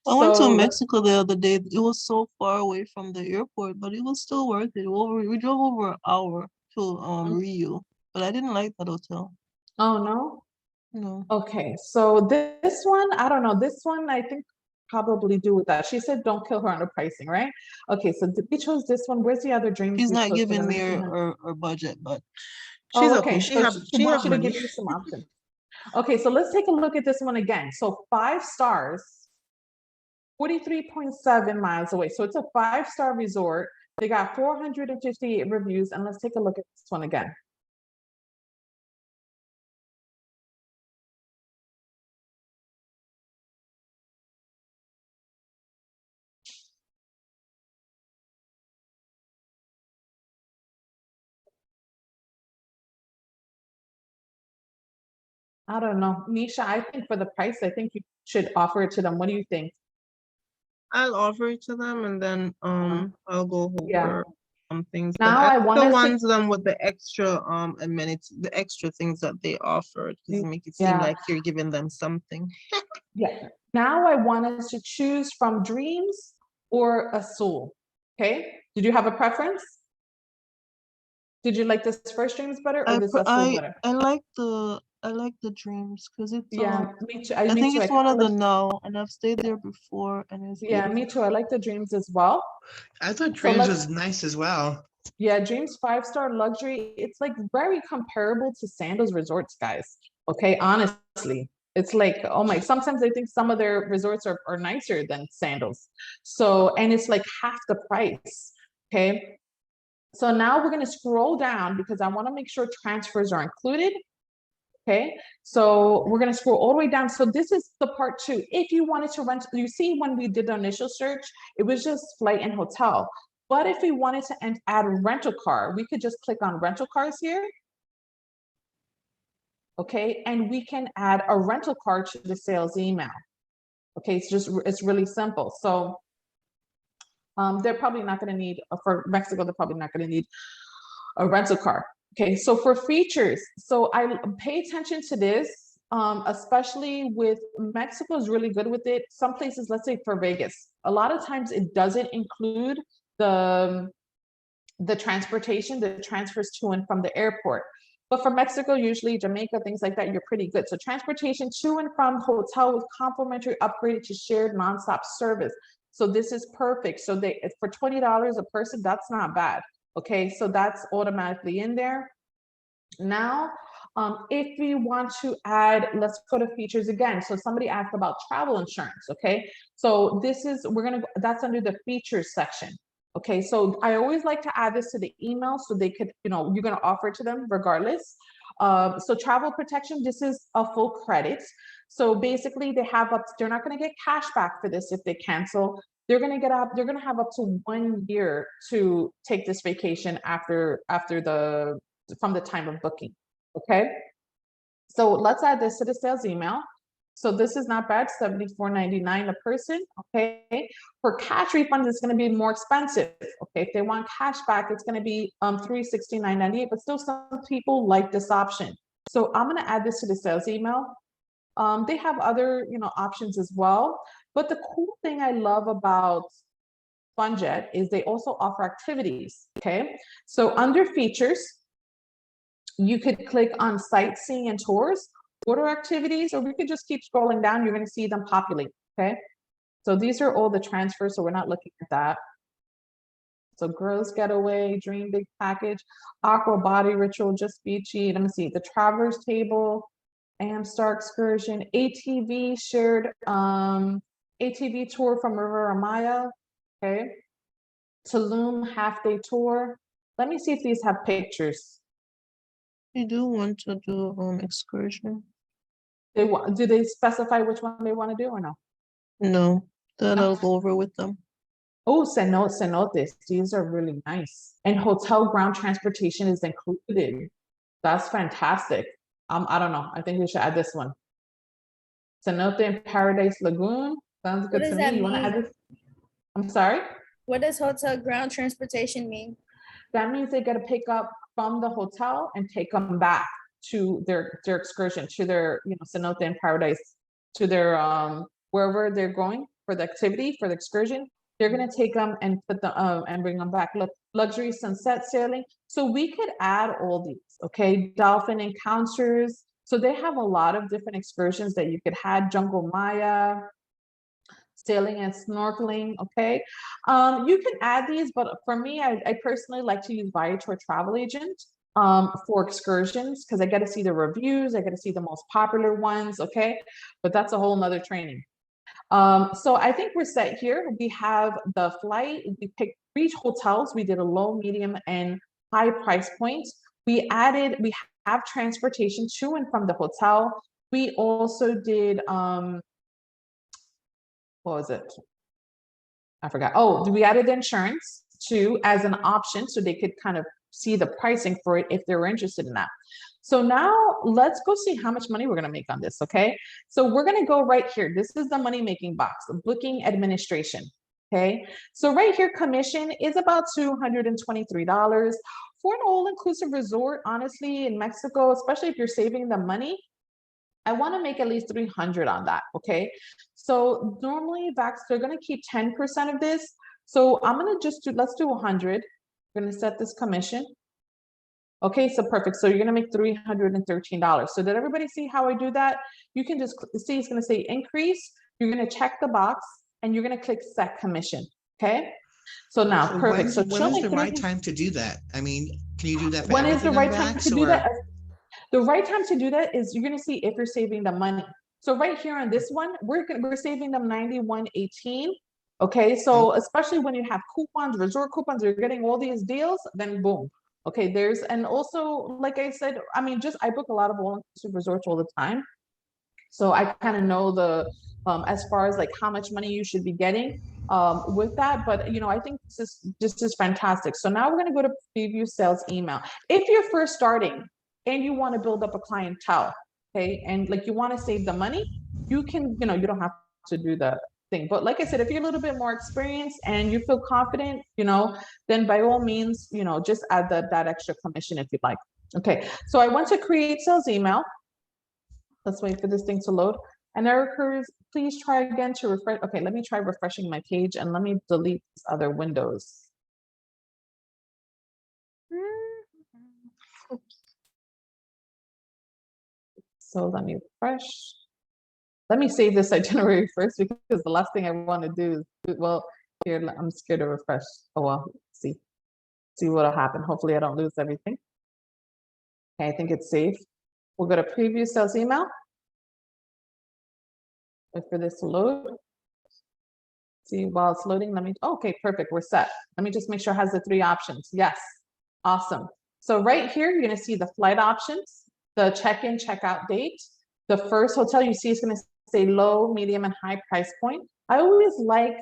I went to Mexico the other day. It was so far away from the airport, but it was still worth it. We drove over an hour to Rio, but I didn't like that hotel. Oh no? No. Okay, so this one, I don't know. This one, I think probably do with that. She said don't kill her on the pricing, right? Okay, so we chose this one. Where's the other dream? She's not giving me her budget, but she's oh, okay. She wants you to money. give you some options. Okay, so let's take a look at this one again. So 5 stars, 43.7 miles away. So it's a 5-star resort. They got 458 reviews. And let's take a look at this one again. I don't know. Nisha, I think for the price, I think you should offer it to them. What do you think? I'll offer it to them and then I'll go over some things. Now But I want the to ones with the extra amenities, the extra things that they offered, because make it seem like you're giving them something. Yeah. Now I want us to choose from Dreams or Azul. Okay. Did you have a preference? Did you like this first Dreams better or this Azul better? I like the Dreams because it's me too. I think it's one of the now, and I've stayed there before, and it's me too. I like the Dreams as well. I thought Dreams was nice as well. Yeah, Dreams 5-star luxury. It's like very comparable to Sandals Resorts, guys. Okay, honestly, it's like, oh my, sometimes I think some of their resorts are nicer than Sandals. So, and it's like half the price. Okay. So now we're going to scroll down because I want to make sure transfers are included. Okay, so we're going to scroll all the way down. So this is the part 2. If you wanted to rent, you see when we did the initial search, it was just flight and hotel. But if we wanted to add a rental car, we could just click on rental cars here. Okay, and we can add a rental car to the sales email. Okay, it's really simple. So they're probably not going to need, for Mexico, they're probably not going to need a rental car. Okay, so for features, so I pay attention to this, especially with Mexico is really good with it. Some places, let's say for Vegas, a lot of times it doesn't include the transportation, the transfers to and from the airport. But for Mexico, usually Jamaica, things like that, you're pretty good. So transportation to and from hotel with complimentary upgraded to shared nonstop service. So this is perfect. So for $20 a person, that's not bad. Okay, so that's automatically in there. Now, if we want to add, let's go to features again. So somebody asked about travel insurance. Okay, so that's under the features section. Okay, so I always like to add this to the email so they could, you're going to offer it to them regardless. So travel protection, this is a full credit. So basically they're not going to get cash back for this if they cancel. They're going to have up to 1 year to take this vacation from the time of booking. Okay. So let's add this to the sales email. So this is not bad, $74.99 a person, okay? For cash refunds, it's gonna be more expensive, okay? If they want cash back, it's gonna be $369.98, but still some people like this option. So I'm gonna add this to the sales email. They have other, options as well, but the cool thing I love about FunJet is they also offer activities, okay? So under features, you could click on sightseeing and tours, order activities, or we could just keep scrolling down. You're going to see them populate. Okay. So these are all the transfers. So we're not looking at that. So girls getaway, dream big package, aqua body ritual, just beachy. Let me see the travelers table, Amstar excursion, ATV shared, ATV tour from River Amaya. Okay. Tulum half day tour. Let me see if these have pictures. I do want to do excursion. Do they specify which one they want to do or no? No, that I'll go over with them. Oh, cenotes. These are really nice. And hotel ground transportation is included. That's fantastic. I don't know. I think we should add this one. Cenote and Paradise Lagoon. Sounds good to me. You want to add this? I'm sorry? What does hotel ground transportation mean? That means they got to pick up from the hotel and take them back to their excursion, to their, cenote and Paradise, to their wherever they're going for the activity, for the excursion. They're going to take them and put them and bring them back. Look, luxury sunset sailing. So we could add all these, okay? Dolphin encounters. So they have a lot of different excursions that you could have. Jungle Maya, sailing and snorkeling, okay? You can add these, but for me, I personally like to use Viator Travel Agent for excursions because I get to see the reviews, I get to see the most popular ones, okay? But that's a whole nother training. So I think we're set here. We have the flight, we picked 3 hotels, we did a low, medium, and high price points. We have transportation to and from the hotel. We also did, what was it? I forgot. Oh, we added insurance too as an option so they could kind of see the pricing for it if they were interested in that. So now let's go see how much money we're going to make on this. Okay. So we're going to go right here. This is the money making box, booking administration. Okay. So right here, commission is about $223 for an all-inclusive resort. Honestly, in Mexico, especially if you're saving the money, I want to make at least 300 on that. Okay. So normally VAX, they're going to keep 10% of this. So I'm going to just let's do 100. We're going to set this commission. Okay, so perfect. So you're going to make $313. So did everybody see how I do that? You can just see it's going to say increase. You're going to check the box and you're going to click set commission. Okay. So now, So perfect. when is the right time to do that? I mean, can you do that for when is the everything on right time VAX, to do or- that? The right time to do that is you're going to see if you're saving the money. So right here on this one, we're saving them $91.18. Okay, so especially when you have coupons, resort coupons, you're getting all these deals, then boom. Okay, and also, like I said, I mean, I book a lot of all-inclusive resorts all the time. So I kind of know the, as far as like how much money you should be getting with that. But, I think this is fantastic. So now we're going to go to preview sales email. If you're first starting and you want to build up a clientele, okay, and like you want to save the money, you can, you don't have to do the thing. But like I said, if you're a little bit more experienced and you feel confident, then by all means, just add that extra commission if you'd like. Okay, so I want to create sales email. Let's wait for this thing to load. And error occurs, please try again to refresh. Okay, let me try refreshing my page and let me delete these other windows. So let me refresh. Let me save this itinerary first because the last thing I want to do is, well, here, I'm scared to refresh. Oh, well, see what'll happen. Hopefully I don't lose everything. Okay, I think it's safe. We'll go to preview sales email. Wait for this to load. See, while it's loading, okay, perfect, we're set. Let me just make sure it has the 3 options. Yes, awesome. So right here, you're gonna see the flight options, the check-in, check-out date. The first hotel you see is gonna say low, medium, and high price point. I always like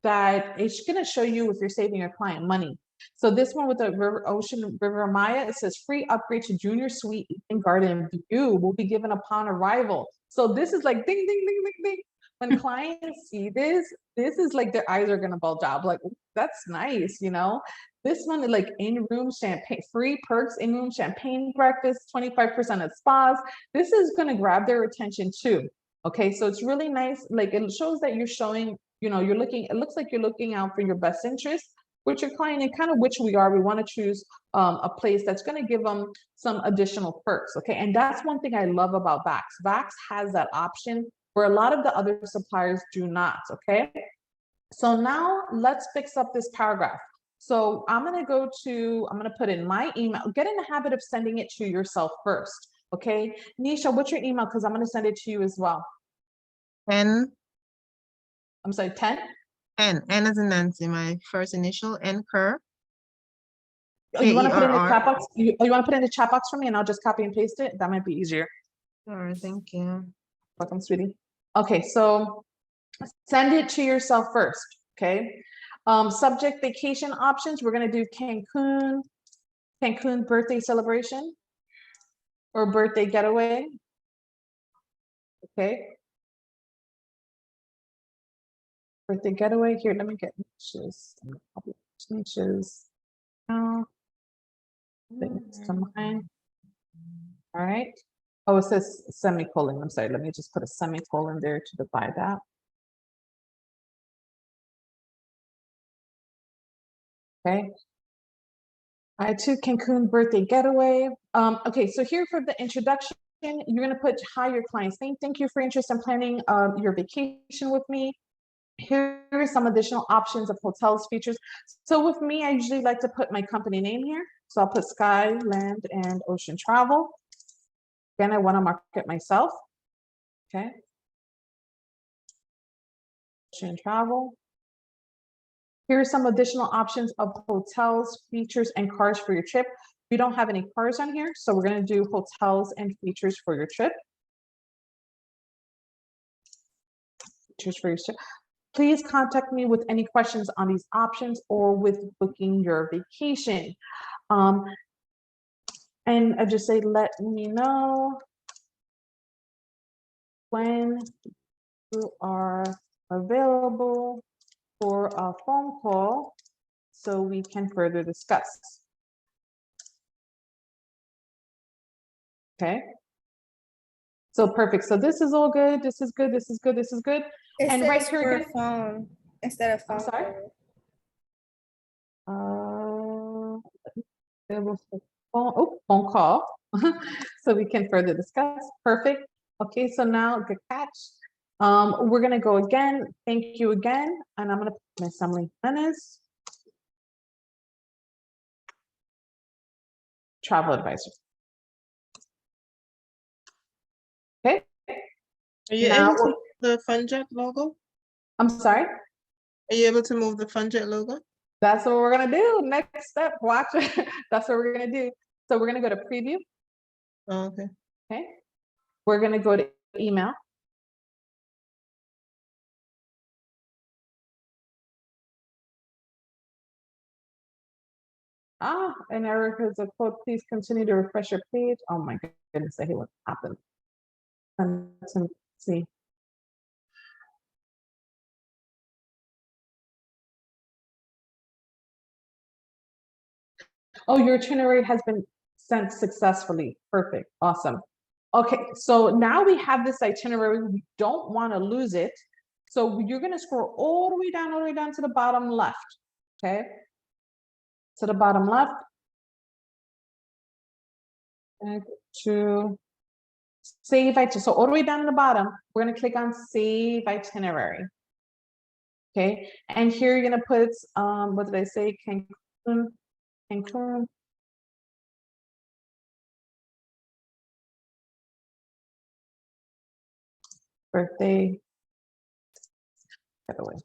that it's gonna show you if you're saving your client money. So this one with the Ocean River Maya, it says free upgrade to junior suite and garden view will be given upon arrival. So this is like ding, ding, ding, ding, ding. When clients see this is like their eyes are gonna bulge out. Like, that's nice, you know? This one is like in-room champagne, free perks, in-room champagne breakfast, 25% at spas. This is gonna grab their attention too. Okay, so it's really nice. Like, it shows that you're showing, you know, it looks like you're looking out for your best interest with your client, and kind of which we are. We want to choose a place that's going to give them some additional perks. Okay, and that's one thing I love about VAX. VAX has that option where a lot of the other suppliers do not. Okay, so now let's fix up this paragraph. So I'm going to put in my email. Get in the habit of sending it to yourself first. Okay, Nisha, what's your email? Because I'm going to send it to you as well. I'm sorry, 10? N as in Nancy, my first initial, N Kerr. Oh, you want to put in the K-E-R-R. chat box? You want to put in the chat box for me, and I'll just copy and paste it? That might be easier. Sure, thank you. Welcome, sweetie. Okay, so send it to yourself first, okay? Subject vacation options, we're gonna do Cancun birthday celebration or birthday getaway, okay? Birthday getaway, here, let me get niches. Things to mine. All right. Oh, it says semicolon. I'm sorry. Let me just put a semicolon there to divide that. Okay. I took Cancun birthday getaway. Okay, so here for the introduction, you're going to put hi, your client's name. Thank you for your interest in planning your vacation with me. Here are some additional options of hotels features. So with me, I usually like to put my company name here. So I'll put Sky, Land, and Ocean Travel. Again, I want to market myself. Okay. Ocean Travel. Here are some additional options of hotels, features, and cars for your trip. We don't have any cars on here, so we're going to do hotels and features for your trip. Features for your trip. Please contact me with any questions on these options or with booking your vacation. And I just say, let me know when you are available for a phone call so we can further discuss. Okay. So perfect. So this is all good. This is good. This is good. This is good. It And says right here for again, phone instead of phone. I'm sorry. Phone call, so we can further discuss. Perfect. Okay, so now good catch. We're gonna go again. Thank you again, and I'm gonna put my summary minutes. Travel advisor. Okay. Are you Now, able to move the FunJet logo? I'm sorry. Are you able to move the FunJet logo? That's what we're gonna do. Next step, watch it. That's what we're gonna do. So we're gonna go to preview. Oh, okay. Okay. We're gonna go to email. And Erica's a quote, please continue to refresh your page. Oh my goodness, I hate what happened. Let's see. Oh, your itinerary has been sent successfully. Perfect. Awesome. Okay, so now we have this itinerary. We don't want to lose it. So you're going to scroll all the way down to the bottom left. Okay. To the bottom left. And to save itinerary. So all the way down to the bottom, we're going to click on save itinerary. Okay. And here you're going to put, what did I say? Cancun. Birthday. Getaway.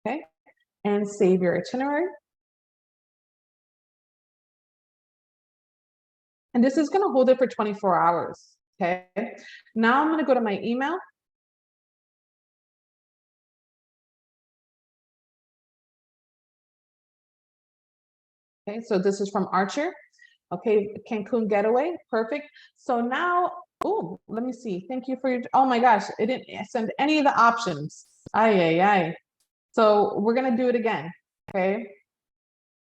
Okay. And save your itinerary. And this is going to hold it for 24 hours. Okay. Now I'm going to go to my email. Okay, so this is from Archer. Okay, Cancun getaway, perfect. So now, oh, let me see. Thank you for your, oh my gosh, it didn't send any of the options. Ay, ay, ay. So we're gonna do it again, okay?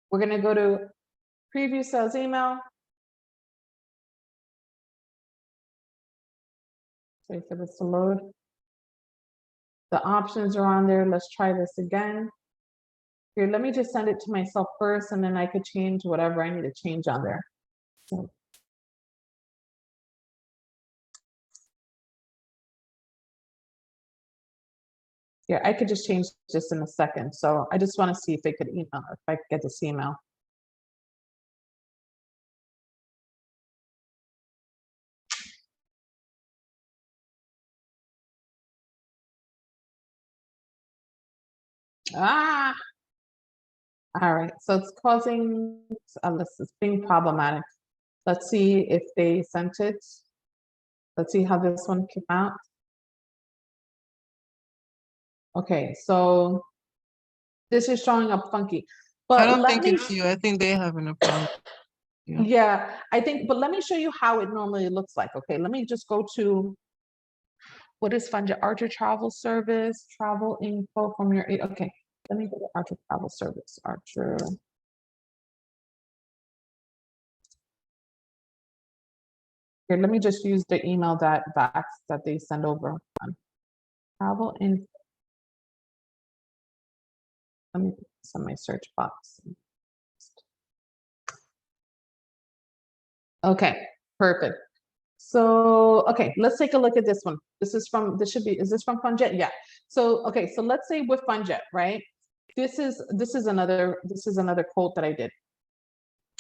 We're gonna go to preview sales email. Wait for this to load. The options are on there. Let's try this again. Here, let me just send it to myself first, and then I could change whatever I need to change on there. So. Yeah, I could just change just in a second. So I just want to see if they could email, if I could get this email. Ah, all right. So it's causing, it's being problematic. Let's see if they sent it. Let's see how this one came out. Okay, so this is showing up funky. But I don't think it's you. I think they having a problem. Yeah, I think, but let me show you how it normally looks like. Okay, let me just go to, what is Funjet? Archer Travel Service, travel info from your, okay, let me go to Archer Travel Service, Archer. Here, let me just use the email that VAX that they send over. Travel info. Let me put this in my search box. Okay, perfect. So, okay, let's take a look at this one. This is from, this should be, is this from Funjet? Yeah. So, okay, so let's say with Funjet, right? This is another quote that I did.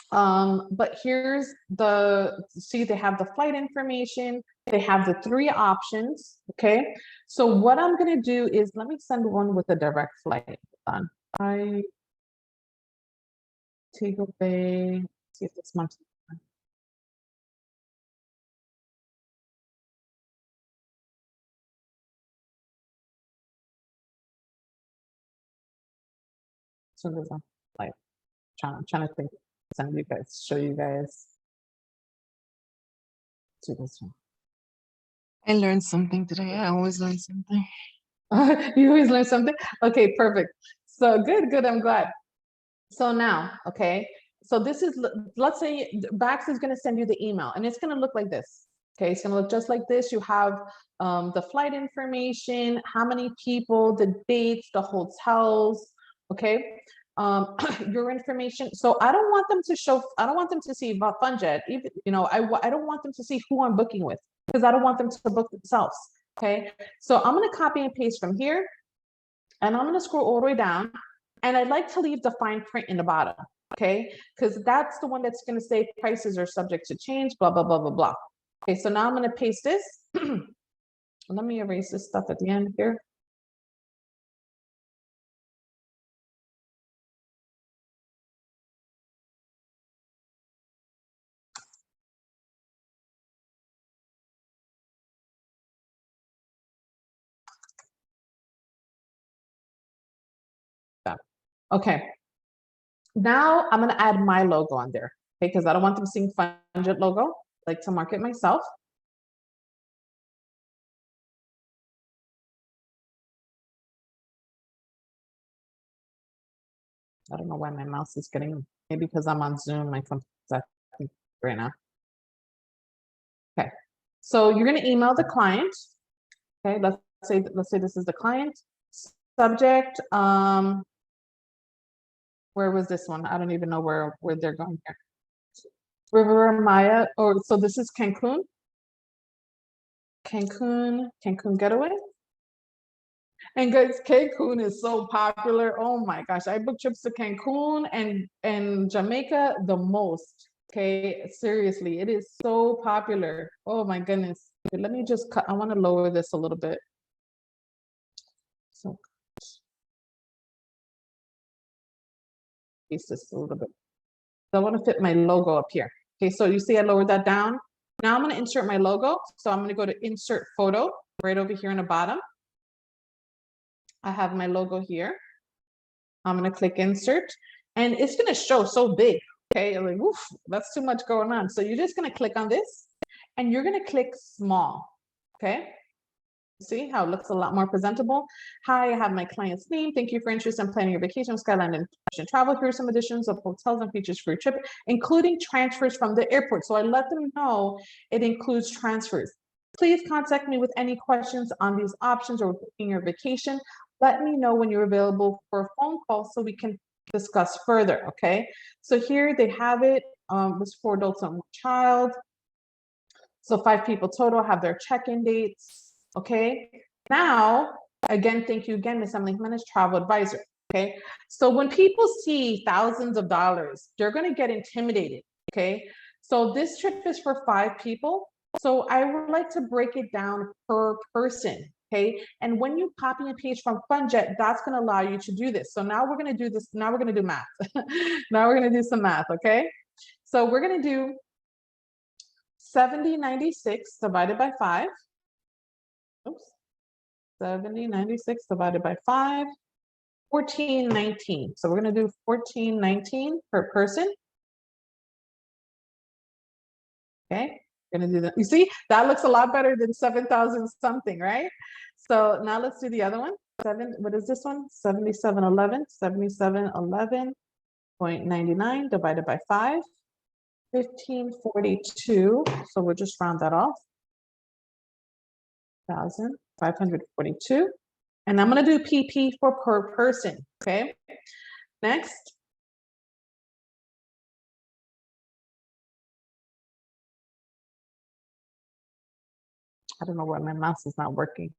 But here's the, see, they have the flight information, they have the 3 options, okay? So what I'm gonna do is, let me send one with a direct flight on. I take away, see if this month. So there's a flight. I'm trying to think, send you guys, show you guys. Do this one. I learned something today. I always learn something. You always learn something? Okay, perfect. So good, I'm glad. So now, okay, so this is, let's say VAX is gonna send you the email and it's gonna look like this. Okay, it's gonna look just like this. You have the flight information, how many people, the dates, the hotels, okay? Your information. So I don't want them to show, I don't want them to see about Funjet, even, you know, I don't want them to see who I'm booking with, because I don't want them to book themselves. Okay, so I'm gonna copy and paste from here, and I'm gonna scroll all the way down, and I'd like to leave the fine print in the bottom, okay? Because that's the one that's gonna say prices are subject to change, blah, blah, blah, blah, blah. Okay, so now I'm gonna paste this. Let me erase this stuff at the end here. Okay, now I'm gonna add my logo on there, okay? Because I don't want them seeing Funjet logo, I like to mark it myself. I don't know why my mouse is getting, maybe because I'm on Zoom, my phone's acting right now. Okay, so you're gonna email the client. Okay, let's say this is the client. Subject, where was this one? I don't even know where they're going here. River Maya, or so this is Cancun. Cancun getaway. And guys, Cancun is so popular. Oh my gosh, I booked trips to Cancun and Jamaica the most. Okay, seriously, it is so popular. Oh my goodness. Let me just cut, I want to lower this a little bit. So paste this a little bit. So I want to fit my logo up here. Okay, so you see I lowered that down. Now I'm going to insert my logo. So I'm going to go to insert photo right over here in the bottom. I have my logo here. I'm going to click insert. and it's going to show so big. Okay, like, woof, that's too much going on. So you're just going to click on this and you're going to click small. Okay. See how it looks a lot more presentable. Hi, I have my client's name. Thank you for interest in planning your vacation, Skyline and travel. Here are some additions of hotels and features for your trip, including transfers from the airport. So I let them know it includes transfers. Please contact me with any questions on these options or booking your vacation. Let me know when you're available for a phone call so we can discuss further. Okay. So here they have it. With 4 adults and 1 child. So 5 people total have their check-in dates. Okay, now, again, thank you again, Ms. Emily Jimenez, travel advisor. Okay, so when people see thousands of dollars, they're going to get intimidated. Okay, so this trip is for 5 people. So I would like to break it down per person. Okay, and when you copy and paste from FundJet, that's going to allow you to do this. So now we're going to do this. Now we're going to do math. Now we're going to do some math. Okay, so we're going to do 7096 divided by 5. Oops. 7096 divided by 5, 1419. So we're going to do 1419 per person. Okay, we're going to do that. You see, that looks a lot better than 7,000 something, right? So now let's do the other one. What is this one? 7711. 7711.99 divided by 5, 1542. So we'll just round that off. 1,542, and I'm going to do PP for per person. Okay, next. I don't know why my mouse is not working.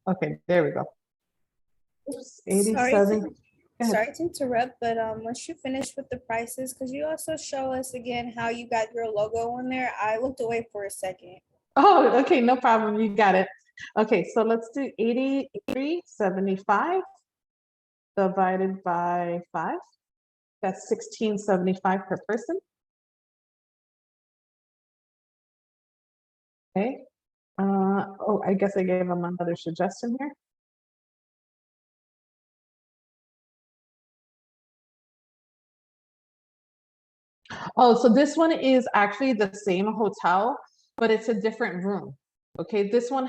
Okay, there we go. Oops, 87. Sorry to interrupt, but once you finish with the prices, could you also show us again how you got your logo on there? I looked away for a second. Oh, okay, no problem. You got it. Okay, so let's do 8375 divided by 5. That's 1675 per person. Okay. Oh, I guess I gave them another suggestion here. Oh, so this one is actually the same hotel, but it's a different room. Okay, this one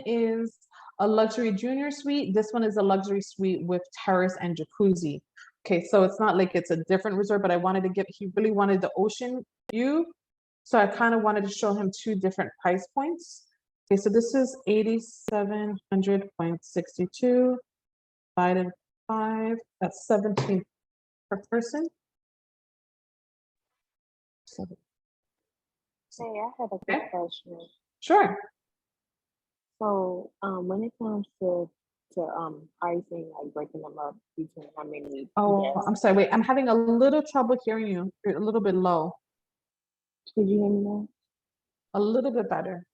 is a luxury junior suite. This one is a luxury suite with terrace and jacuzzi. Okay, so it's not like it's a different resort, but I wanted to he really wanted the ocean view. So I kind of wanted to show him 2 different price points. Okay, so this is 8,700.62 divided by 5. That's 17 per person. Hey, I have a quick question. Sure. So, when it comes to pricing, like breaking them up between how many Oh, guests. I'm sorry. Wait, I'm having a little trouble hearing you. You're a little bit low. Could you hear me now? A little bit better.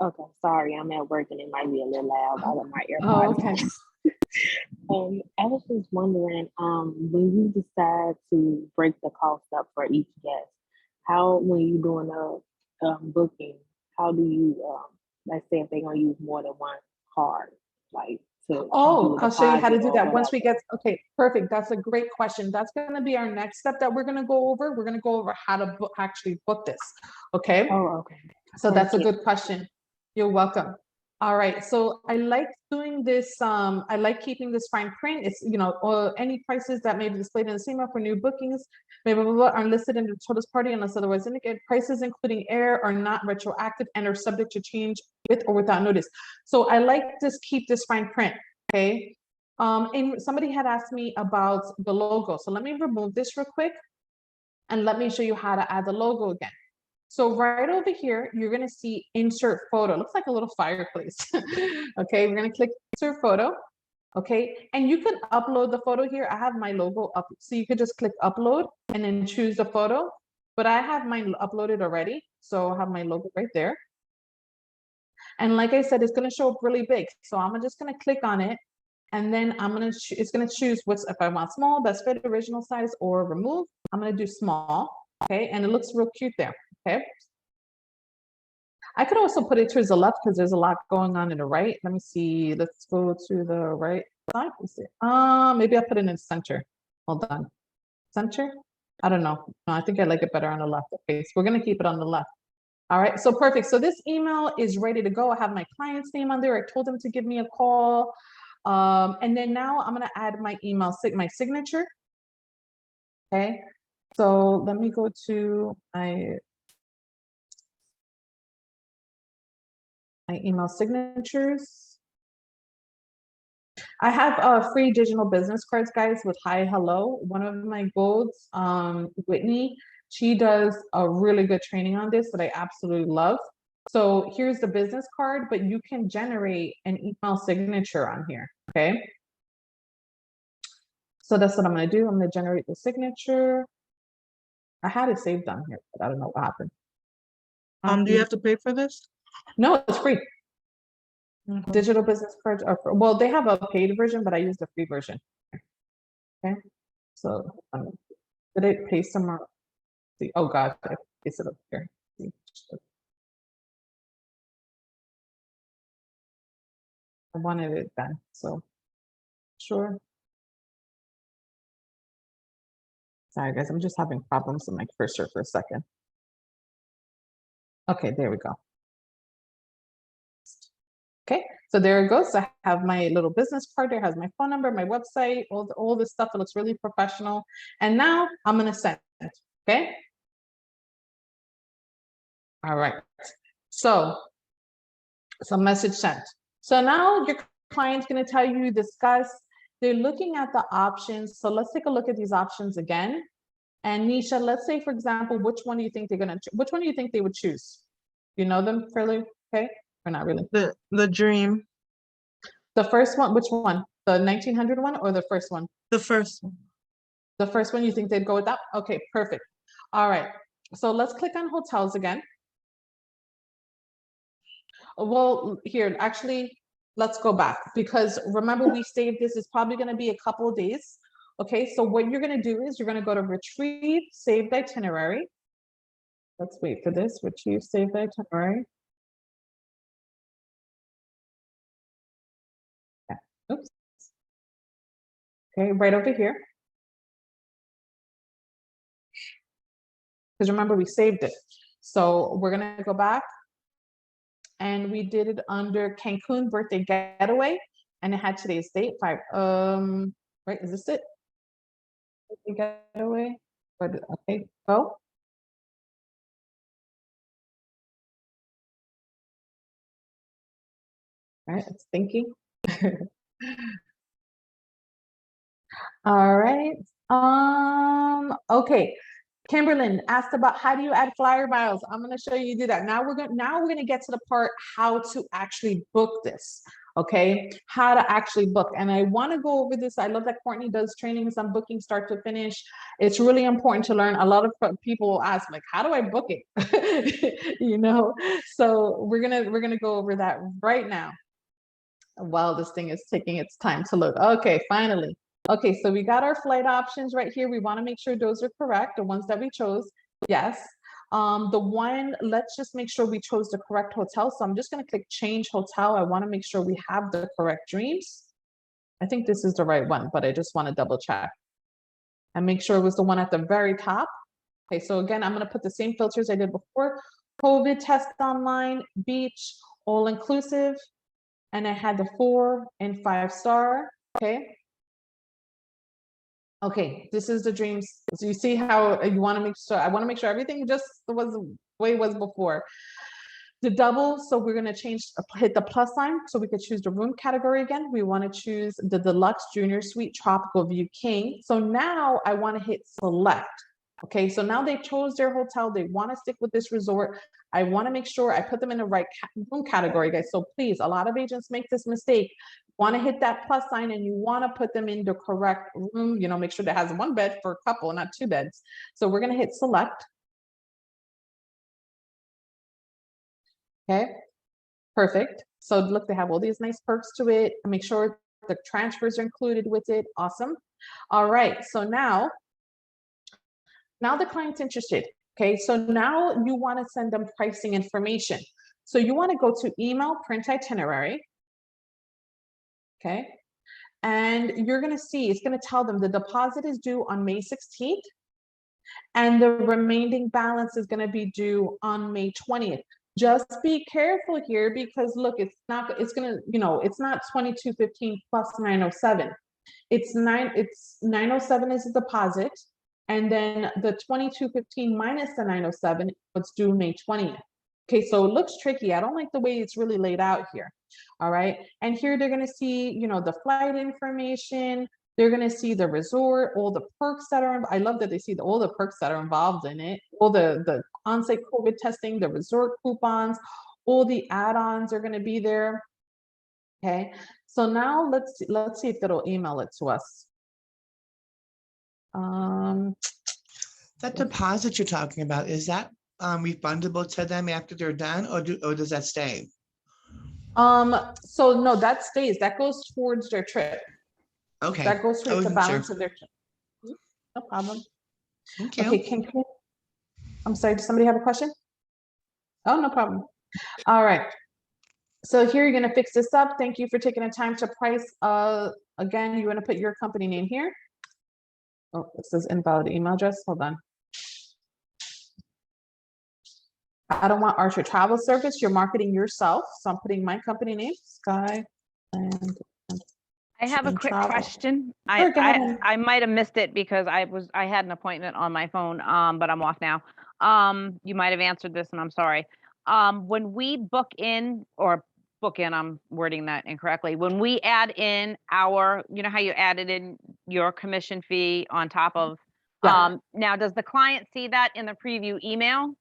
Okay, sorry, I'm at work and it might be a little loud. I got my AirPods. Oh, okay. I was just wondering, when you decide to break the cost up for each guest, when you're doing a booking, how do you, let's say if they're gonna use more than one card, like to Oh, I'll show you how to do that once we get. get, okay, perfect. That's a great question. That's going to be our next step that we're going to go over. We're going to go over how to actually book this. Okay. Oh, okay. So that's a good question. You're welcome. All right. So I like doing this. I like keeping this fine print. It's, or any prices that may be displayed in the same for new bookings, blah, blah, blah, are listed in the total party unless otherwise indicated. Prices, including air, are not retroactive and are subject to change with or without notice. So I like to keep this fine print. Okay. And somebody had asked me about the logo. So let me remove this real quick and let me show you how to add the logo again. So right over here, you're going to see insert photo. It looks like a little fireplace. Okay, we're going to click insert photo. Okay, and you can upload the photo here. I have my logo up. So you could just click upload and then choose the photo. But I have mine uploaded already. So I'll have my logo right there. And like I said, it's going to show up really big. So I'm just going to click on it. And then it's going to choose if I want small, best fit, original size, or remove. I'm going to do small. Okay, and it looks real cute there. Okay. I could also put it towards the left because there's a lot going on in the right. Let me see. Let's go to the right side. Let's see. Maybe I'll put it in the center. Hold on. Center? I don't know. No, I think I like it better on the left. Okay, so we're gonna keep it on the left. All right, so perfect. So this email is ready to go. I have my client's name on there. I told them to give me a call. And then now I'm gonna add my email, my signature. Okay, so let me go to my email signatures. I have free digital business cards, guys, with hi, hello. One of my golds, Whitney, she does a really good training on this that I absolutely love. So here's the business card, but you can generate an email signature on here, okay? So that's what I'm gonna do. I'm gonna generate the signature. I had it saved on here, but I don't know what happened. Do you have to pay for this? No, it's free. Digital business cards are, well, they have a paid version, but I use the free version. Okay, so did it paste somewhere? See, oh God, I pasted it up here. I wanted it done, so sure. Sorry, guys, I'm just having problems with my cursor for a second. Okay, there we go. Okay, so there it goes. I have my little business card there, has my phone number, my website, all this stuff. It looks really professional. And now I'm gonna send it, okay? All right, so message sent. So now your client's gonna tell you, discuss, they're looking at the options. So let's take a look at these options again. And Nisha, let's say, for example, which one do you think which one do you think they would choose? You know them fairly, okay? Or not really? The dream. The first one, which one? The 1900 one or the first one? The first one. The first one, you think they'd go with that? Okay, perfect. All right, so let's click on hotels again. Well, here, actually, let's go back because remember we saved this is probably gonna be a couple of days. Okay, so what you're gonna do is you're gonna go to retrieve saved itinerary. Let's wait for this, retrieve saved itinerary. Yeah. Oops. Okay, right over here. Because remember we saved it. So we're gonna go back and we did it under Cancun birthday getaway and it had today's date, right, is this it? Birthday getaway, but okay, go. All right, it's thinking. All right, okay. Kimberlyn asked about how do you add flyer miles. I'm going to show you do that. Now we're going to get to the part how to actually book this. Okay, how to actually book. And I want to go over this. I love that Courtney does trainings on booking start to finish. It's really important to learn. A lot of people ask like, how do I book it? You know, so we're gonna go over that right now while this thing is taking its time to load. Okay, finally. Okay, so we got our flight options right here. We want to make sure those are correct, the ones that we chose. Yes. The one, let's just make sure we chose the correct hotel. So I'm just going to click change hotel. I want to make sure we have the correct dreams. I think this is the right one, but I just want to double check and make sure it was the one at the very top. Okay, so again, I'm going to put the same filters I did before. COVID test online, beach, all inclusive. And I had the 4 and 5 star. Okay. Okay, this is the dreams. So you see how you want to make sure, I want to make sure everything just was the way it was before. The double, so we're going to change, hit the plus sign so we could choose the room category again. We want to choose the deluxe junior suite tropical view king. So now I want to hit select. Okay, so now they chose their hotel. They want to stick with this resort. I want to make sure I put them in the right room category, guys. So please, a lot of agents make this mistake. Want to hit that plus sign and you want to put them in the correct room, you know, make sure that has 1 bed for a couple, not 2 beds. So we're going to hit select. Okay, perfect. So look, they have all these nice perks to it. Make sure the transfers are included with it. Awesome. All right, so now the client's interested. Okay, so now you want to send them pricing information. So you want to go to email, print itinerary. Okay, And you're gonna see, it's gonna tell them the deposit is due on May 16th. And the remaining balance is gonna be due on May 20th. Just be careful here because look, it's not, it's gonna, you know, it's not 2215 plus 907. It's 907 is the deposit. And then the 2215 minus the 907, what's due May 20th. Okay, so it looks tricky. I don't like the way it's really laid out here. All right, and here they're gonna see, you know, the flight information. They're gonna see the resort, all the perks that are. I love that they see all the perks that are involved in it. All the on-site COVID testing, the resort coupons, all the add-ons are gonna be there. Okay, so now let's see if it'll email it to us. That deposit you're talking about, is that refundable to them after they're done, or does that stay? So no, that stays, that goes towards their trip. Okay. That goes I towards the wasn't balance sure. of their trip. No problem. Thank you. Okay, I'm sorry, does somebody have a question? Oh, no problem. All right. So here you're gonna fix this up. Thank you for taking the time to price. Again, you're gonna put your company name here. Oh, it says invalid email address. Hold on. I don't want Archer Travel Service. You're marketing yourself. So I'm putting my company name, Sky. And I have a quick travel. question. Sure, go ahead. I might have missed it because I had an appointment on my phone, but I'm off now. You might have answered this and I'm sorry. When we book in, I'm wording that incorrectly. When we add in our, you know how you added in your commission fee on top of, Yeah. now does the client see that in the preview email?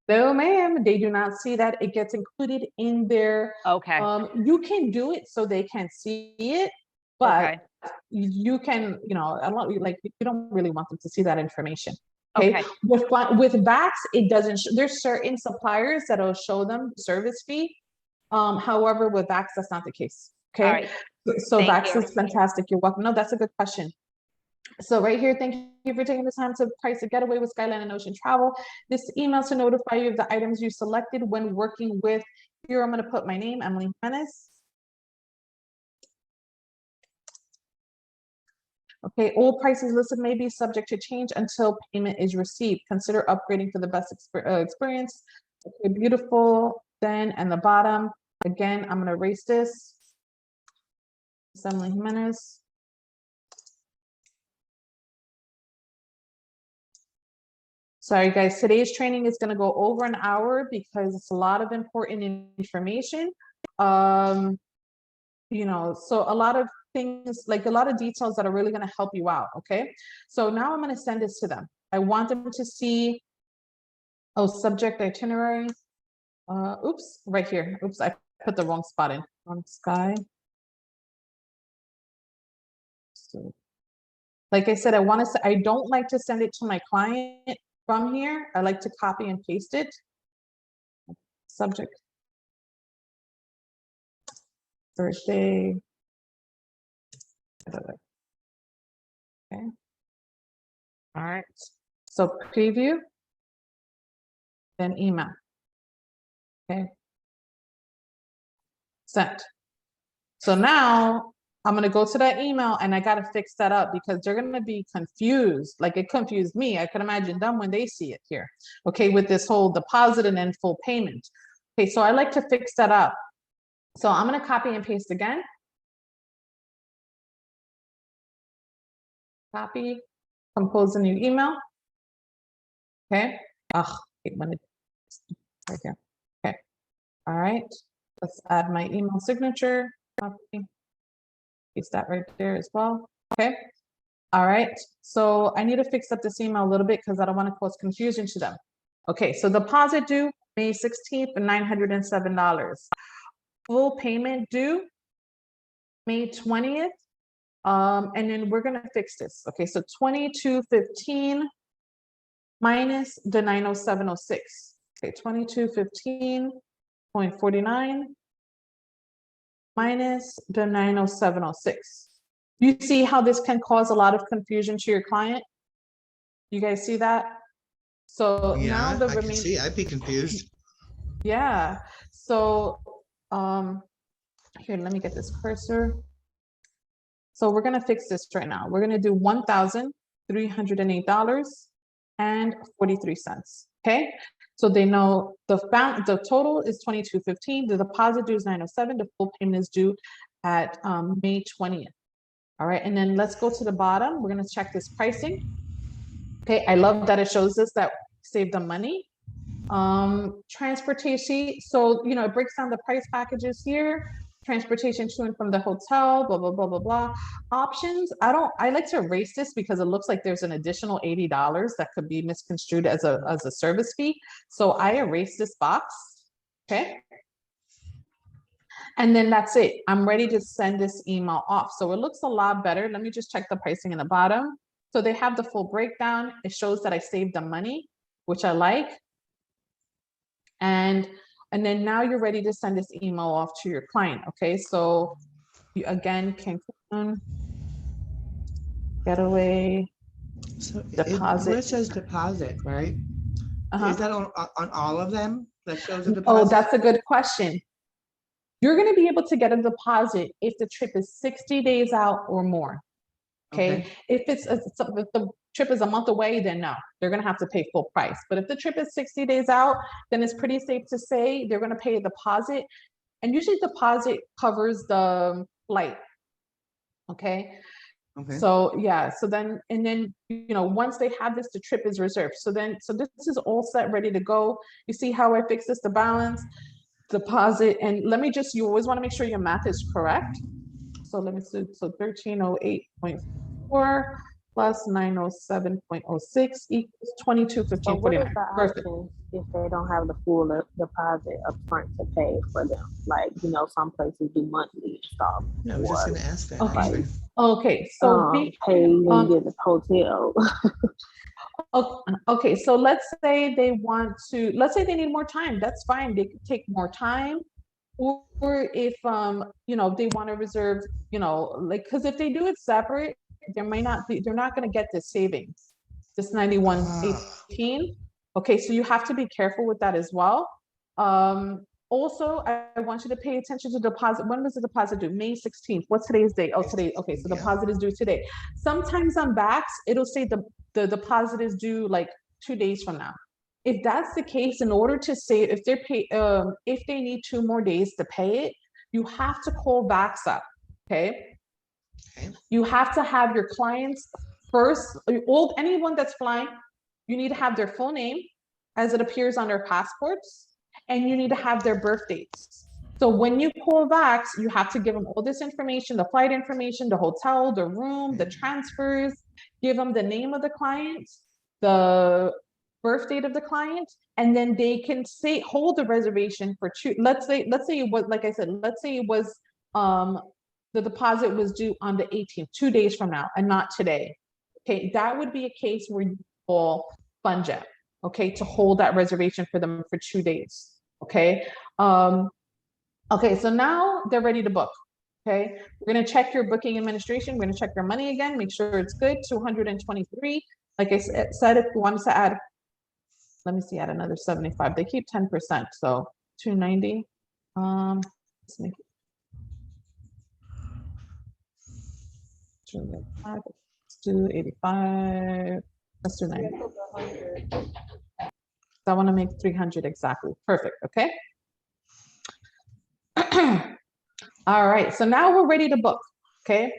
No, ma'am, they do not see that. It gets included in their, Okay, you can do it so they can see it, but okay, you can, you know, I don't like, you don't really want them to see that information. Okay, okay, with VAX, it doesn't, there's certain suppliers that'll show them service fee. However, with VAX, that's not the case. all Okay, right. so Thank VAX you. is fantastic. You're welcome. No, that's a good question. So right here, thank you for taking the time to price a getaway with Skyline and Ocean Travel. This email to notify you of the items you selected when working with, here I'm going to put my name, Emily Jimenez. Okay, all prices listed may be subject to change until payment is received. Consider upgrading for the best experience. Okay, beautiful. Then, and the bottom, again, I'm going to erase this. Emily Jimenez. Sorry, guys, today's training is going to go over an hour because it's a lot of important information. You know, so a lot of things, like a lot of details that are really going to help you out. Okay, so now I'm going to send this to them. I want them to see, oh, subject itinerary. Oops, right here. Oops, I put the wrong spot in. On Sky. So, like I said, I don't like to send it to my client from here. I like to copy and paste it. Subject. Thursday. Okay. All right. So preview, then email. Okay. Sent. So now I'm going to go to that email and I got to fix that up because they're going to be confused. Like it confused me. I can imagine them when they see it here. Okay. With this whole deposit and then full payment. Okay. So I like to fix that up. So I'm going to copy and paste again. Copy, compose a new email. Okay. Oh, right here. Okay. All right. Let's add my email signature. Copy. Paste that right there as well. Okay. All right. So I need to fix up this email a little bit because I don't want to cause confusion to them. Okay. So deposit due May 16th for $907. Full payment due May 20th. And then we're going to fix this. Okay. So 2215 minus the 907.06. Okay. 2215.49 minus the 907.06. You see how this can cause a lot of confusion to your client? You guys see that? So Yeah, now the I can see. I'd be confused. Yeah. So here, let me get this cursor. So we're gonna fix this right now. We're gonna do $1,308.43. Okay, so they know the total is $22.15. The deposit due is $907. The full payment is due at May 20th. All right, and then let's go to the bottom. We're gonna check this pricing. Okay, I love that it shows us that save them money. Transportation, so you know, it breaks down the price packages here. Transportation to and from the hotel, blah blah blah blah blah. Options, I like to erase this because it looks like there's an additional $80 that could be misconstrued as a service fee. So I erase this box. Okay, and then that's it. I'm ready to send this email off. So it looks a lot better. Let me just check the pricing in the bottom. So they have the full breakdown. It shows that I saved them money, which I like. And then now you're ready to send this email off to your client. Okay, so you again can getaway So deposit. where it says deposit, right? Is that on all of them that shows a deposit? Oh, that's a good question. You're going to be able to get a deposit if the trip is 60 days out or more. Okay. If if the trip is a month away, then no, they're going to have to pay full price. But if the trip is 60 days out, then it's pretty safe to say they're going to pay a deposit. And usually deposit covers the flight. Okay. So yeah, so then, and then, you know, once they have this, the trip is reserved. So this is all set, ready to go. You see how I fix this, the balance, deposit, and let me just, you always want to make sure your math is correct. So let me see, so 1308.4 plus 907.06 equals 2215.49. Perfect. If they don't have the full deposit up front to pay for them? Like, you know, some places do monthly installments. No, I was just gonna ask that. Okay. Okay, so pay when you get the hotel. Okay, so let's say they want to, let's say they need more time. That's fine. They could take more time. Or if, you know, they want to reserve, you know, like, because if they do it separate, there may not be, they're not going to get this savings, this 91.18. Okay, so you have to be careful with that as well. Also, I want you to pay attention to deposit. When was the deposit due? May 16th. What's today's date? Oh, today. Okay, so deposit is due today. Sometimes on VAX, it'll say the deposit is due like 2 days from now. If that's the case, in order to say if they're if they need 2 more days to pay it, you have to call VAX up. Okay. You have to have your clients first. Anyone that's flying, you need to have their full name as it appears on their passports, and you need to have their birth dates. So when you call VAX, you have to give them all this information, the flight information, the hotel, the room, the transfers, give them the name of the client, the birth date of the client, and then they can hold the reservation for 2. Let's say it was, like I said, let's say it was the deposit was due on the 18th, 2 days from now, and not today. Okay, that would be a case where you call FunJet, okay, to hold that reservation for them for 2 days. Okay. Okay, so now they're ready to book. Okay, we're going to check your booking administration. We're going to check your money again, make sure it's good. 223. Like I said, if you want to add, let me see, add another 75. They keep 10%, so 290. Let's make it 285. Let's do 85. Let's do 90. I want to make 300 exactly. Perfect. Okay. All right. So now we're ready to book. Okay.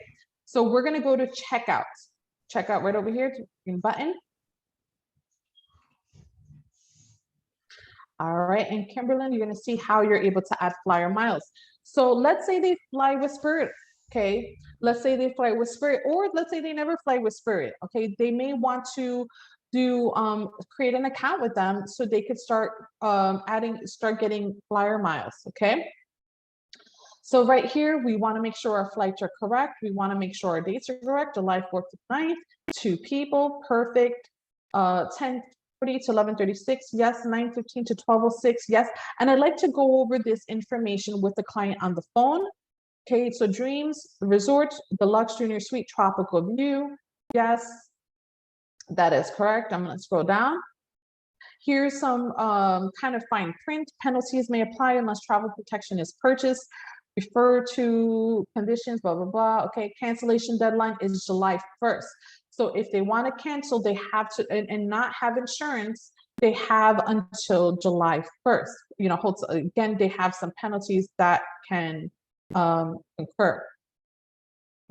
So we're going to go to checkout. Checkout right over here, green button. All right. And Kimberlyn, you're going to see how you're able to add flyer miles. So let's say they fly with Spirit. Okay. Let's say they fly with Spirit, or let's say they never fly with Spirit. Okay. They may want to create an account with them so they could start getting flyer miles. Okay. So right here, we want to make sure our flights are correct. We want to make sure our dates are correct. July 4th to 9th, 2 people, perfect. 10:40 to 11:36, yes. 9:15 to 12:06, yes. And I'd like to go over this information with the client on the phone. Okay, so Dreams Resort, Deluxe Junior Suite, Tropical View, yes, that is correct. I'm going to scroll down. Here's some kind of fine print. Penalties may apply unless travel protection is purchased. refer to conditions, blah, blah, blah. Okay, cancellation deadline is July 1st. So if they want to cancel, they have to, and not have insurance, they have until July 1st. You know, again, they have some penalties that can incur.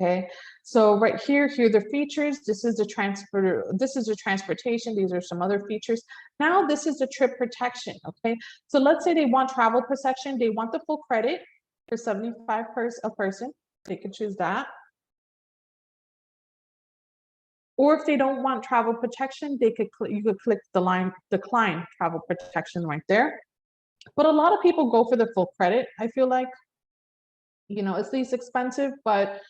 Okay, so right here are the features. This is the transportation. These are some other features. Now this is the trip protection. Okay, so let's say they want travel protection. They want the full credit for 75 a person. They could choose that. Or if they don't want travel protection, you could click the line decline travel protection right there. But a lot of people go for the full credit. I feel like, you know, it's least expensive, but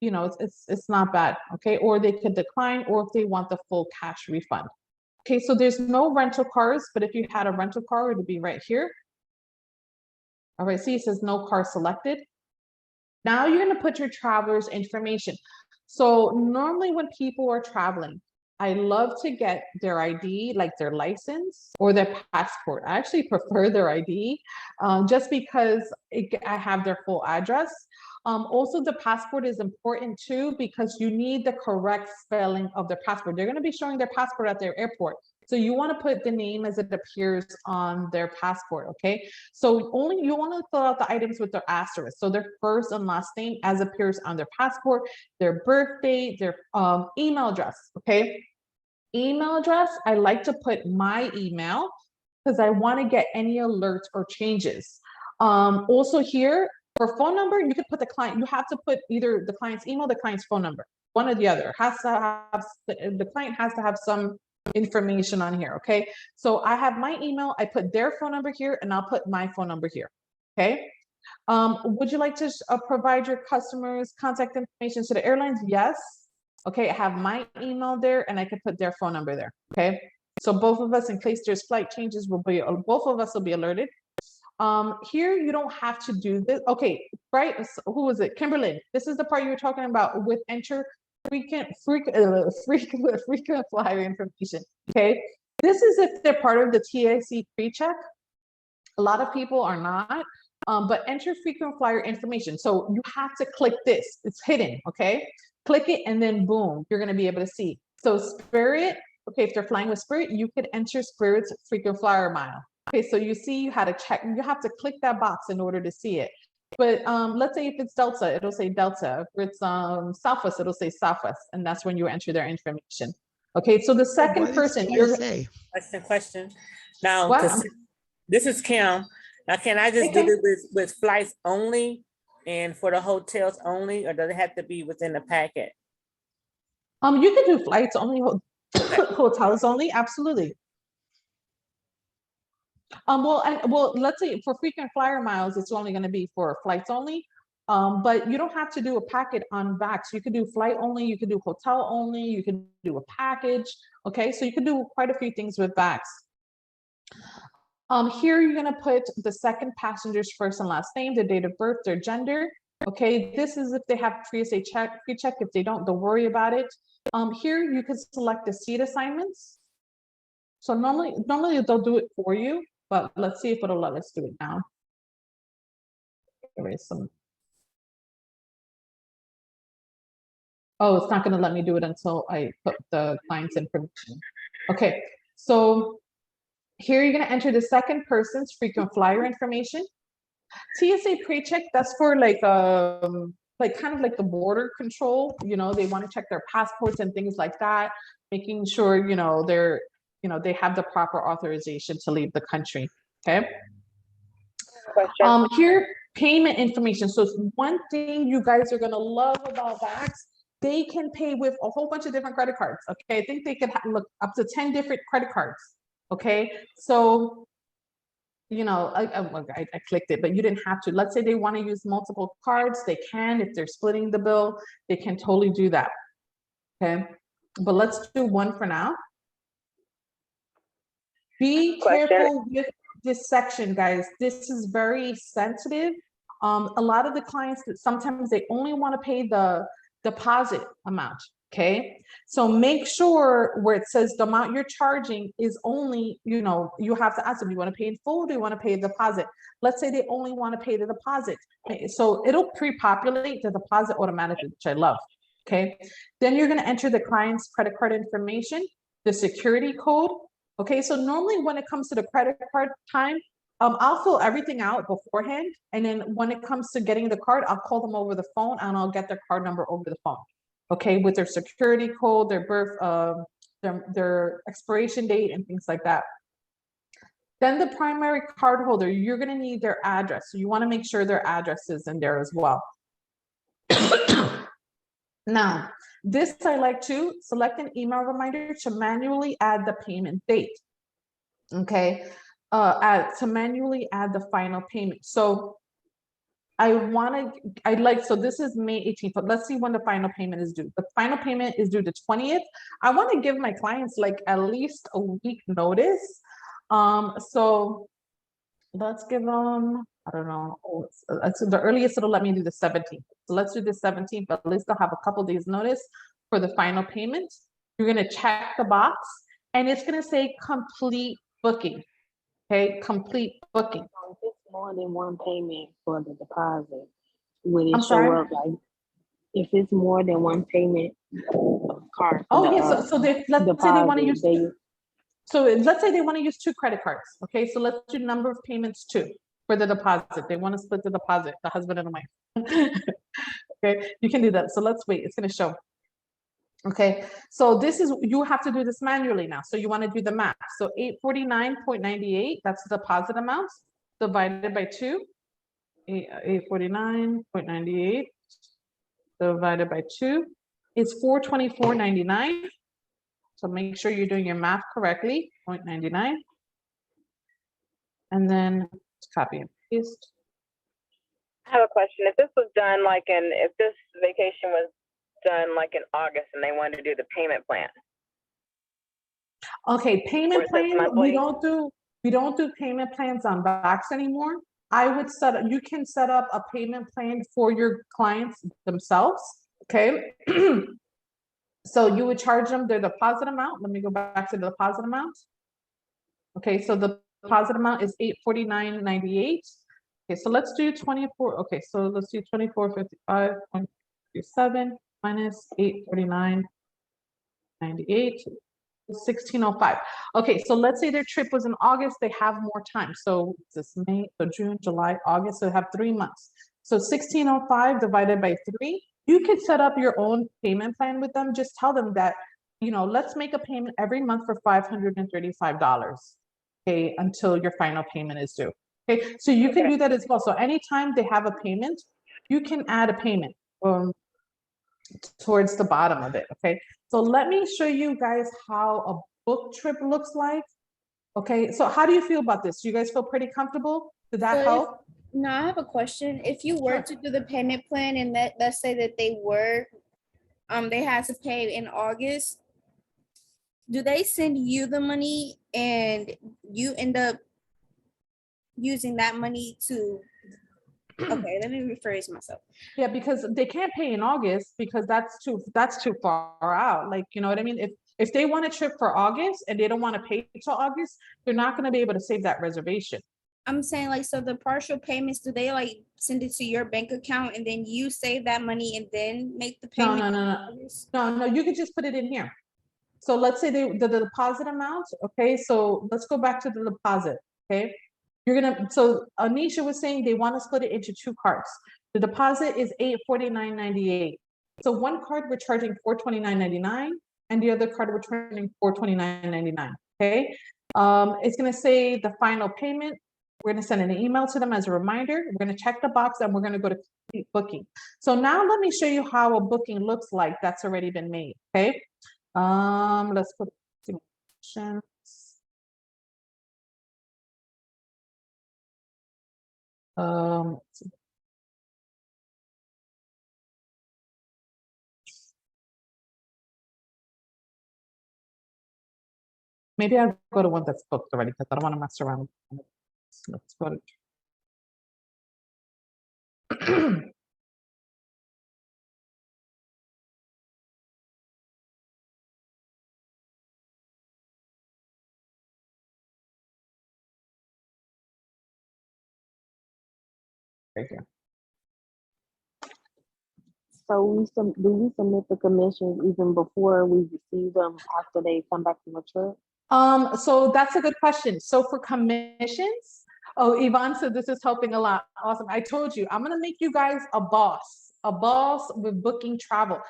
you know, it's not bad. Okay, or they could decline, or if they want the full cash refund. Okay, so there's no rental cars, but if you had a rental car, it would be right here. All right, see, it says no car selected. Now you're going to put your traveler's information. So normally when people are traveling, I love to get their ID, like their license or their passport. I actually prefer their ID just because I have their full address. Also, the passport is important too, because you need the correct spelling of their passport. They're going to be showing their passport at their airport. So you want to put the name as it appears on their passport, okay? So only you want to fill out the items with their asterisk. So their first and last name as appears on their passport, their birthday, their email address, okay? Email address, I like to put my email because I want to get any alerts or changes. Also here, for phone number, you could put the client, you have to put either the client's email, the client's phone number, one or the other. The client has to have some information on here, okay? So I have my email, I put their phone number here, and I'll put my phone number here, okay? Would you like to provide your customers' contact information to the airlines? Yes. Okay, I have my email there, and I can put their phone number there, okay? So both of us, in case there's flight changes, both of us will be alerted. Here, you don't have to do this. Okay, right, so who was it? Kimberly, this is the part you were talking about with enter frequent flyer information, okay? This is if they're part of the TIC pre-check. A lot of people are not, but enter frequent flyer information. So you have to click this, it's hidden, okay? Click it and then boom, you're gonna be able to see. So Spirit, okay, if they're flying with Spirit, you could enter Spirit's frequent flyer mile. Okay, so you see you had to check, you have to click that box in order to see it. But let's say if it's Delta, it'll say Delta. If it's Southwest, it'll say Southwest, and that's when you enter their information. Okay, so the second person, That's the question. Now, this is Kim. Now, can I just do it with flights only and for the hotels only, or does it have to be within the packet? You can do flights only, hotels only, absolutely. Well, let's say for frequent flyer miles, it's only going to be for flights only. But you don't have to do a packet on VAX. You could do flight only, you could do hotel only, you could do a package. Okay, so you could do quite a few things with VAX. Here you're going to put the second passenger's first and last name, their date of birth, their gender. Okay, this is if they have pre-check. If they don't worry about it. Here you can select the seat assignments. So normally they'll do it for you, but let's see if it'll let us do it now. There is some. Oh, it's not going to let me do it until I put the client's information. Okay, so here you're going to enter the second person's frequent flyer information. TSA pre-check, that's for like kind of like the border control. You know, they want to check their passports and things like that, making sure they have the proper authorization to leave the country. Okay. Question. Here, payment information. So one thing you guys are gonna love about VAX, they can pay with a whole bunch of different credit cards. Okay, I think they could look up to 10 different credit cards. Okay, so I clicked it, but you didn't have to. Let's say they want to use multiple cards, they can. If they're splitting the bill, they can totally do that. Okay, but let's do one for now. Be careful with this section, guys. This is very sensitive. A lot of the clients that sometimes they only want to pay the deposit amount. Okay, so make sure where it says the amount you're charging is only, you know, you have to ask them, do you want to pay in full? Do you want to pay a deposit? Let's say they only want to pay the deposit. So it'll pre-populate the deposit automatically, which I love. Okay, then you're going to enter the client's credit card information, the security code. Okay, so normally when it comes to the credit card time, I'll fill everything out beforehand. And then when it comes to getting the card, I'll call them over the phone and I'll get their card number over the phone. Okay, with their security code, their birth, their expiration date and things like that. Then the primary card holder, you're gonna need their address. So you wanna make sure their address is in there as well. Now, this I like to select an email reminder to manually add the payment date. Okay, to manually add the final payment. So so this is May 18th, but let's see when the final payment is due. The final payment is due the 20th. I want to give my clients like at least a week notice. So let's give them, I don't know, the earliest it'll let me do the 17th. So let's do the 17th, but at least they'll have a couple days notice for the final payment. You're going to check the box and it's going to say complete booking. Okay, complete booking. If it's more than one payment for the deposit, would it I'm show sorry? up like, if it's more than one payment of card? Oh, yes. So let's say they want to use, so let's say they want to use 2 credit cards. Okay, so let's do number of payments 2 for the deposit. They want to split the deposit, the husband and the wife. Okay, you can do that. So let's wait. It's going to show. Okay, so this is, you have to do this manually now. So you want to do the math. So 849.98, that's the deposit amount divided by 2. 849.98 divided by 2 is 424.99. So make sure you're doing your math correctly, 0.99. And then copy and paste. I have a question. If this was done like if this vacation was done like in August and they wanted to do the payment plan. Okay, payment plan, we don't do payment plans on VAX anymore. I would you can set up a payment plan for your clients themselves, okay? So you would charge them their deposit amount. Let me go back to the deposit amount. Okay, so the deposit amount is $849.98. Okay, so let's do 24. Okay, so let's do 2455.37 minus 849.98. 1605. Okay, so let's say their trip was in August, they have more time. So this May, so June, July, August, so they have 3 months. So 1605 divided by 3, you can set up your own payment plan with them. Just tell them that, you know, let's make a payment every month for $535, okay, until your final payment is due. Okay, so you can do that as well. So anytime they have a payment, you can add a payment towards the bottom of it, okay? So let me show you guys how a book trip looks like. Okay, so how do you feel about this? Do you guys feel pretty comfortable? Did that help? No, I have a question. If you were to do the payment plan and let's say that they had to pay in August, do they send you the money and you end up using that money to, okay, let me rephrase myself. Yeah, because they can't pay in August because that's too far out. Like, you know what I mean? If they want a trip for August and they don't want to pay till August, they're not going to be able to save that reservation. I'm saying like, so the partial payments, do they like send it to your bank account and then you save that money and then make the payment? No, you can just put it in here. So let's say the deposit amount, okay? So let's go back to the deposit, okay? So Anisha was saying they want to split it into 2 cards. The deposit is $849.98. So one card we're charging $429.99 and the other card we're charging $429.99, okay? It's gonna say the final payment. We're gonna send an email to them as a reminder. We're gonna check the box and we're gonna go to complete booking. So now let me show you how a booking looks like that's already been made, okay? Let's put simulations. Maybe I'll go to one that's booked already because I don't want to mess around. Let's go to right here. So do we submit the commissions even before we receive them after they come back from the trip? So that's a good question. So for commissions, oh, Yvonne said this is helping a lot. Awesome. I told you, I'm gonna make you guys a boss with booking travel.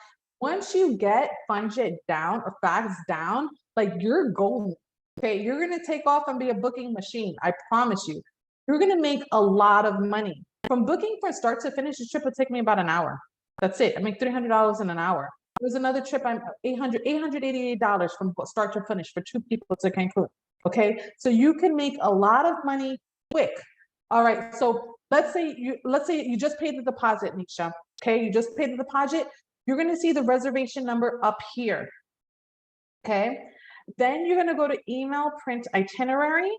Once you get budget down or facts down, like you're golden. Okay, you're gonna take off and be a booking machine. I promise you. You're gonna make a lot of money. From booking from start to finish, the trip would take me about an hour. That's it. I make $300 in an hour. There was another trip, I'm $888 from start to finish for 2 people to Cancun. Okay, so you can make a lot of money quick. All right, so let's say you just paid the deposit, Nisha. Okay, you just paid the deposit. You're gonna see the reservation number up here. Okay, then you're gonna go to email, print itinerary.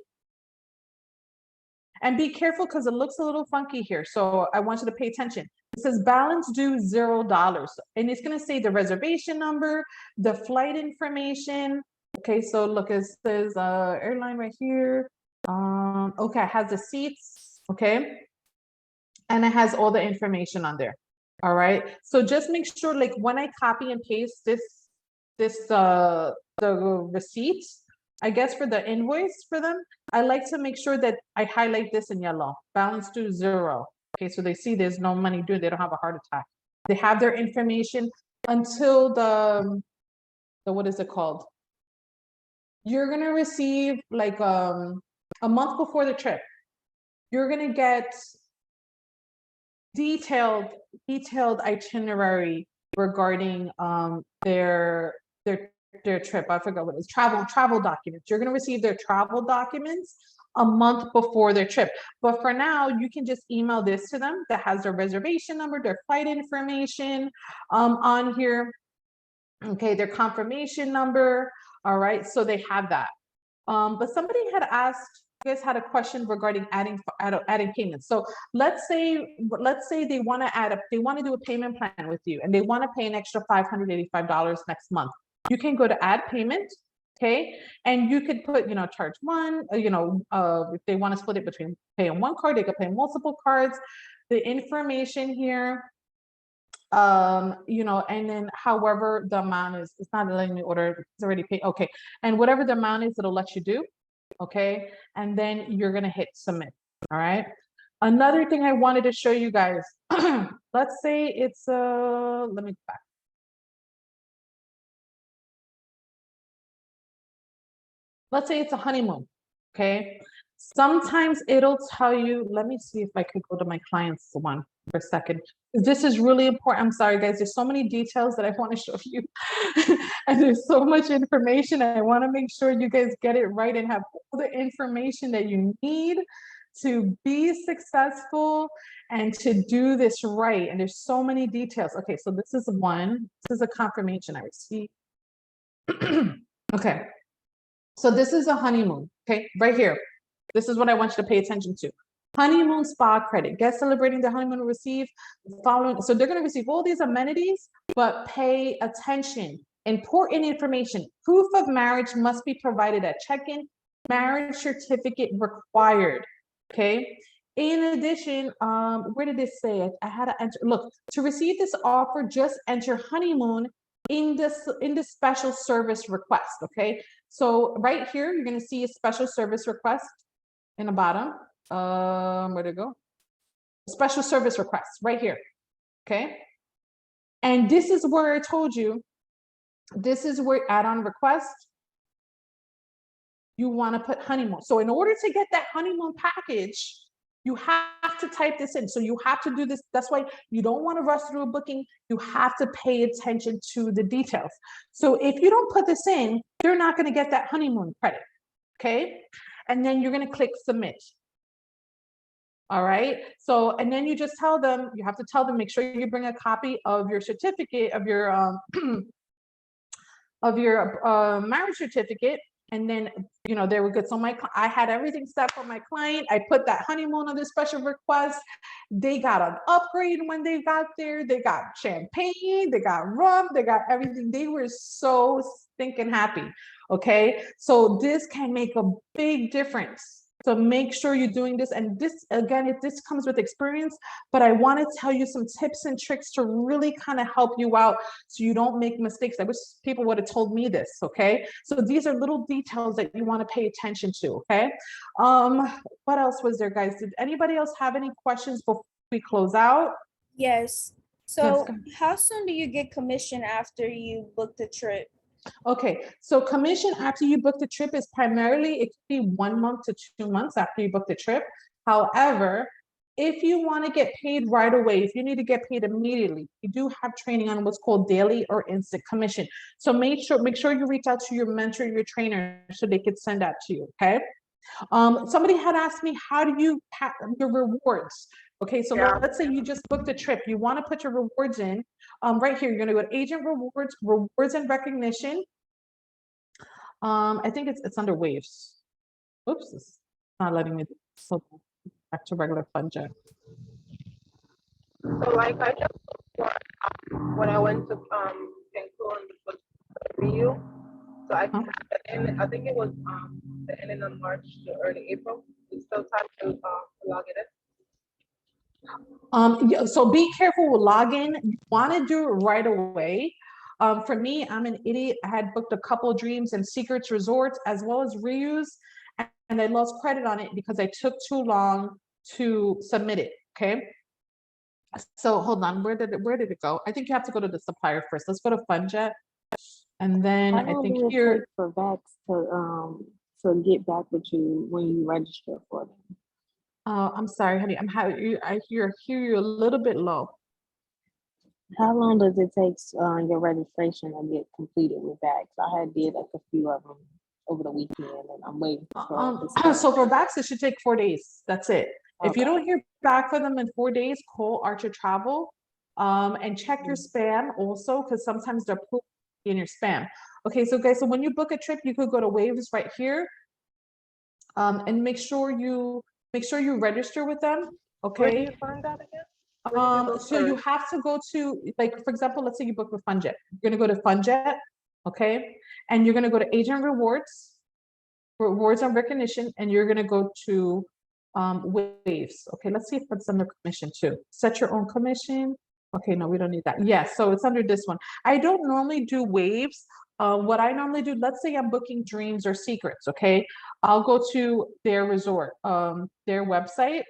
And be careful because it looks a little funky here. So I want you to pay attention. It says balance due $0. And it's going to say the reservation number, the flight information. Okay, so look, it says airline right here. Okay, it has the seats. Okay. And it has all the information on there. All right. So just make sure, like when I copy and paste the receipts, I guess for the invoice for them, I like to make sure that I highlight this in yellow, balance due $0. Okay, so they see there's no money due, they don't have a heart attack. They have their information until the what is it called? You're gonna receive like a month before the trip. You're gonna get detailed itinerary regarding their trip. I forgot what it is. Travel documents. You're going to receive their travel documents a month before their trip. But for now, you can just email this to them that has their reservation number, their flight information on here. Okay, their confirmation number. All right, so they have that. But somebody had asked, you guys had a question regarding adding payments. So let's say they want to do a payment plan with you and they want to pay an extra $585 next month. You can go to add payment, okay? And you could put, charge one, if they want to split it between pay on one card, they could pay on multiple cards. The information here, and then however the amount is, it's not letting me order, it's already paid, okay. And whatever the amount is, it'll let you do, okay? And then you're gonna hit submit, all right? Another thing I wanted to show you guys, let's say it's, let me go back. Let's say it's a honeymoon, okay? Sometimes it'll tell you, let me see if I could go to my client's one for a second. This is really important. I'm sorry, guys. There's so many details that I want to show you. And there's so much information. I want to make sure you guys get it right and have all the information that you need to be successful and to do this right. And there's so many details. Okay, so this is one. This is a confirmation I received. Okay. So this is a honeymoon, okay, right here. This is what I want you to pay attention to. Honeymoon spa credit. Guests celebrating their honeymoon will receive the following. So they're going to receive all these amenities, but pay attention. Important information. Proof of marriage must be provided at check-in. Marriage certificate required, okay? In addition, where did this say it? I had to enter. Look, to receive this offer, just enter honeymoon in the special service request, okay? So right here, you're going to see a special service request in the bottom. Where'd it go? Special service request right here, okay? And this is where I told you, this is where add-on request, you want to put honeymoon. So in order to get that honeymoon package, you have to type this in. So you have to do this. That's why you don't want to rush through a booking. You have to pay attention to the details. So if you don't put this in, you're not going to get that honeymoon credit. Okay. And then you're going to click submit. All right. So, and then you just tell them, you have to tell them, make sure you bring a copy of your certificate, of your marriage certificate. And then, they were good. So I had everything set for my client. I put that honeymoon on the special request. They got an upgrade when they got there. They got champagne, they got rum, they got everything. They were so stinking happy. Okay. So this can make a big difference. So make sure you're doing this. And this, again, this comes with experience, but I want to tell you some tips and tricks to really kind of help you out so you don't make mistakes. I wish people would have told me this, okay? So these are little details that you want to pay attention to, okay? What else was there, guys? Did anybody else have any questions before we close out? Yes. So how soon do you get commission after you book the trip? Okay, so commission after you book the trip is primarily, it could be 1 month to 2 months after you book the trip. However, if you want to get paid right away, if you need to get paid immediately, you do have training on what's called daily or instant commission. So make sure you reach out to your mentor, your trainer, so they could send that to you, okay? Somebody had asked me, how do you pack your rewards? Okay, so let's say you just booked a trip. You want to put your rewards in. Right here, you're going to go to agent rewards, rewards and recognition. I think it's under waves. Oops, it's not letting me. So back to regular fund jet. So like I just when I went to Cancun with Rio, so I I think it was the ending of March to early April. It's still time to log it in. Yeah, so be careful with login. You want to do it right away. For me, I'm an idiot. I had booked a couple dreams and secrets resorts as well as reuse, and I lost credit on it because I took too long to submit it. Okay. So hold on, where did it go? I think you have to go to the supplier first. Let's go to FunJet, and then I think here for VAX to get back with you when you register for them. I'm sorry, honey. I hear you a little bit low. How long does it take your registration to get completed with VAX? I had did like a few of them over the weekend, and I'm waiting for. So for VAX, it should take 4 days. That's it. Okay. If you don't hear back from them in 4 days, call Archer Travel, and check your spam also, because sometimes they're in your spam. Okay, so guys, so when you book a trip, you could go to Waves right here, and make sure you register with them. Okay. Where do you find that again? So you have to go to, like, for example, let's say you book with FunJet. You're going to go to FunJet, okay? And you're going to go to Agent Rewards, Rewards and Recognition, and you're going to go to Waves. Okay, let's see if it's under commission too. Set your own commission. Okay, no, we don't need that. Yes, so it's under this one. I don't normally do Waves. What I normally do, let's say I'm booking dreams or secrets, okay? I'll go to their resort, their website.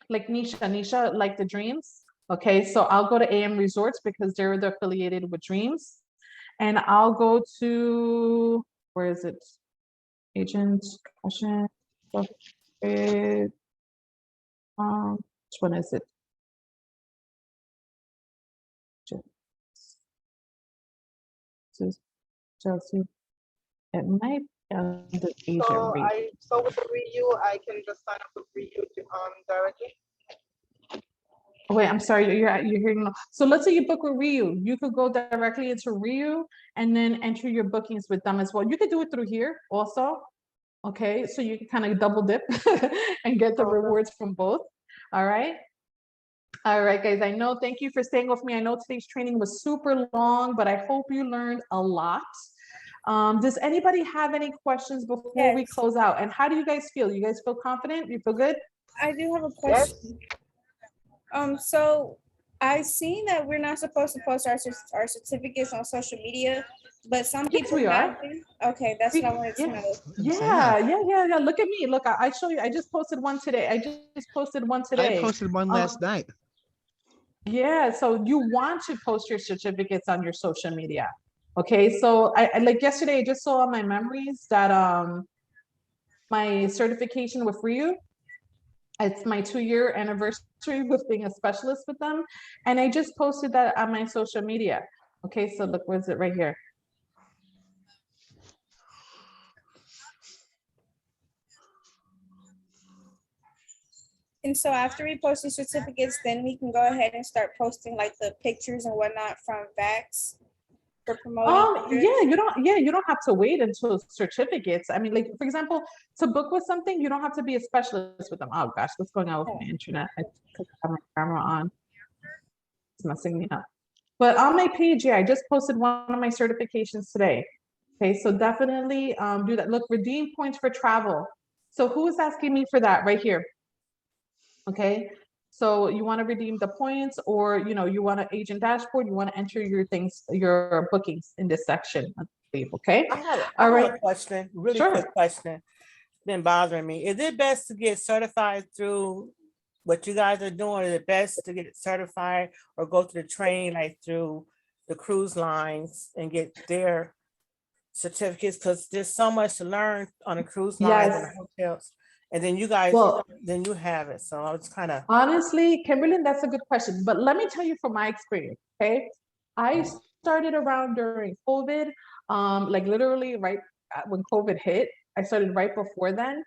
Like Nisha, like the dreams. Okay, so I'll go to AM Resorts because they're affiliated with Dreams. And I'll go to, where is it? Agent, question, which one is it? Chelsea. It might be under Agent Read. So with the Ryu, I can just sign up with Ryu directly. Wait, I'm sorry, you're hearing. So let's say you book with Ryu. You could go directly into Ryu and then enter your bookings with them as well. You could do it through here also. Okay, so you can kind of double dip and get the rewards from both. All right. All right, guys, I know, thank you for staying with me. I know today's training was super long, but I hope you learned a lot. Does anybody have any questions before we close out? And how do you guys feel? You guys feel confident? You feel good? I do have a question. So I've seen that we're not supposed to post our certificates on social media, but some people we are. Okay, that's what I wanted to know. Yeah. Look at me. Look, I show you. I just posted one today. I posted one today. I posted one last night. Yeah, so you want to post your certificates on your social media. Okay, so I like yesterday, I just saw on my memories that my certification with Ryu, it's my 2-year anniversary with being a specialist with them. And I just posted that on my social media. Okay, so look, where's it right here? And so after we post the certificates, then we can go ahead and start posting like the pictures and whatnot from VAX for promoting. You don't have to wait until certificates. I mean, like, for example, to book with something, you don't have to be a specialist with them. Oh gosh, what's going on with my internet? I have my camera on. It's messing me up. But on my page, I just posted one of my certifications today. Okay, so definitely do that. Look, redeem points for travel. So who is asking me for that right here? Okay, so you want to redeem the points, or you want an agent dashboard, you want to enter your things, your bookings in this section, I believe. Okay, I have a question, really Sure. quick question. Been bothering me. Is it best to get certified through what you guys are doing? Is it best to get certified or go to the train like through the cruise lines and get their certificates? Because there's so much to learn on the cruise lines and the hotels. And then you guys, then you have it. So I was kind of. Honestly, Kimberly, that's a good question. But let me tell you from my experience, okay? I started around during COVID, like literally right when COVID hit. I started right before then.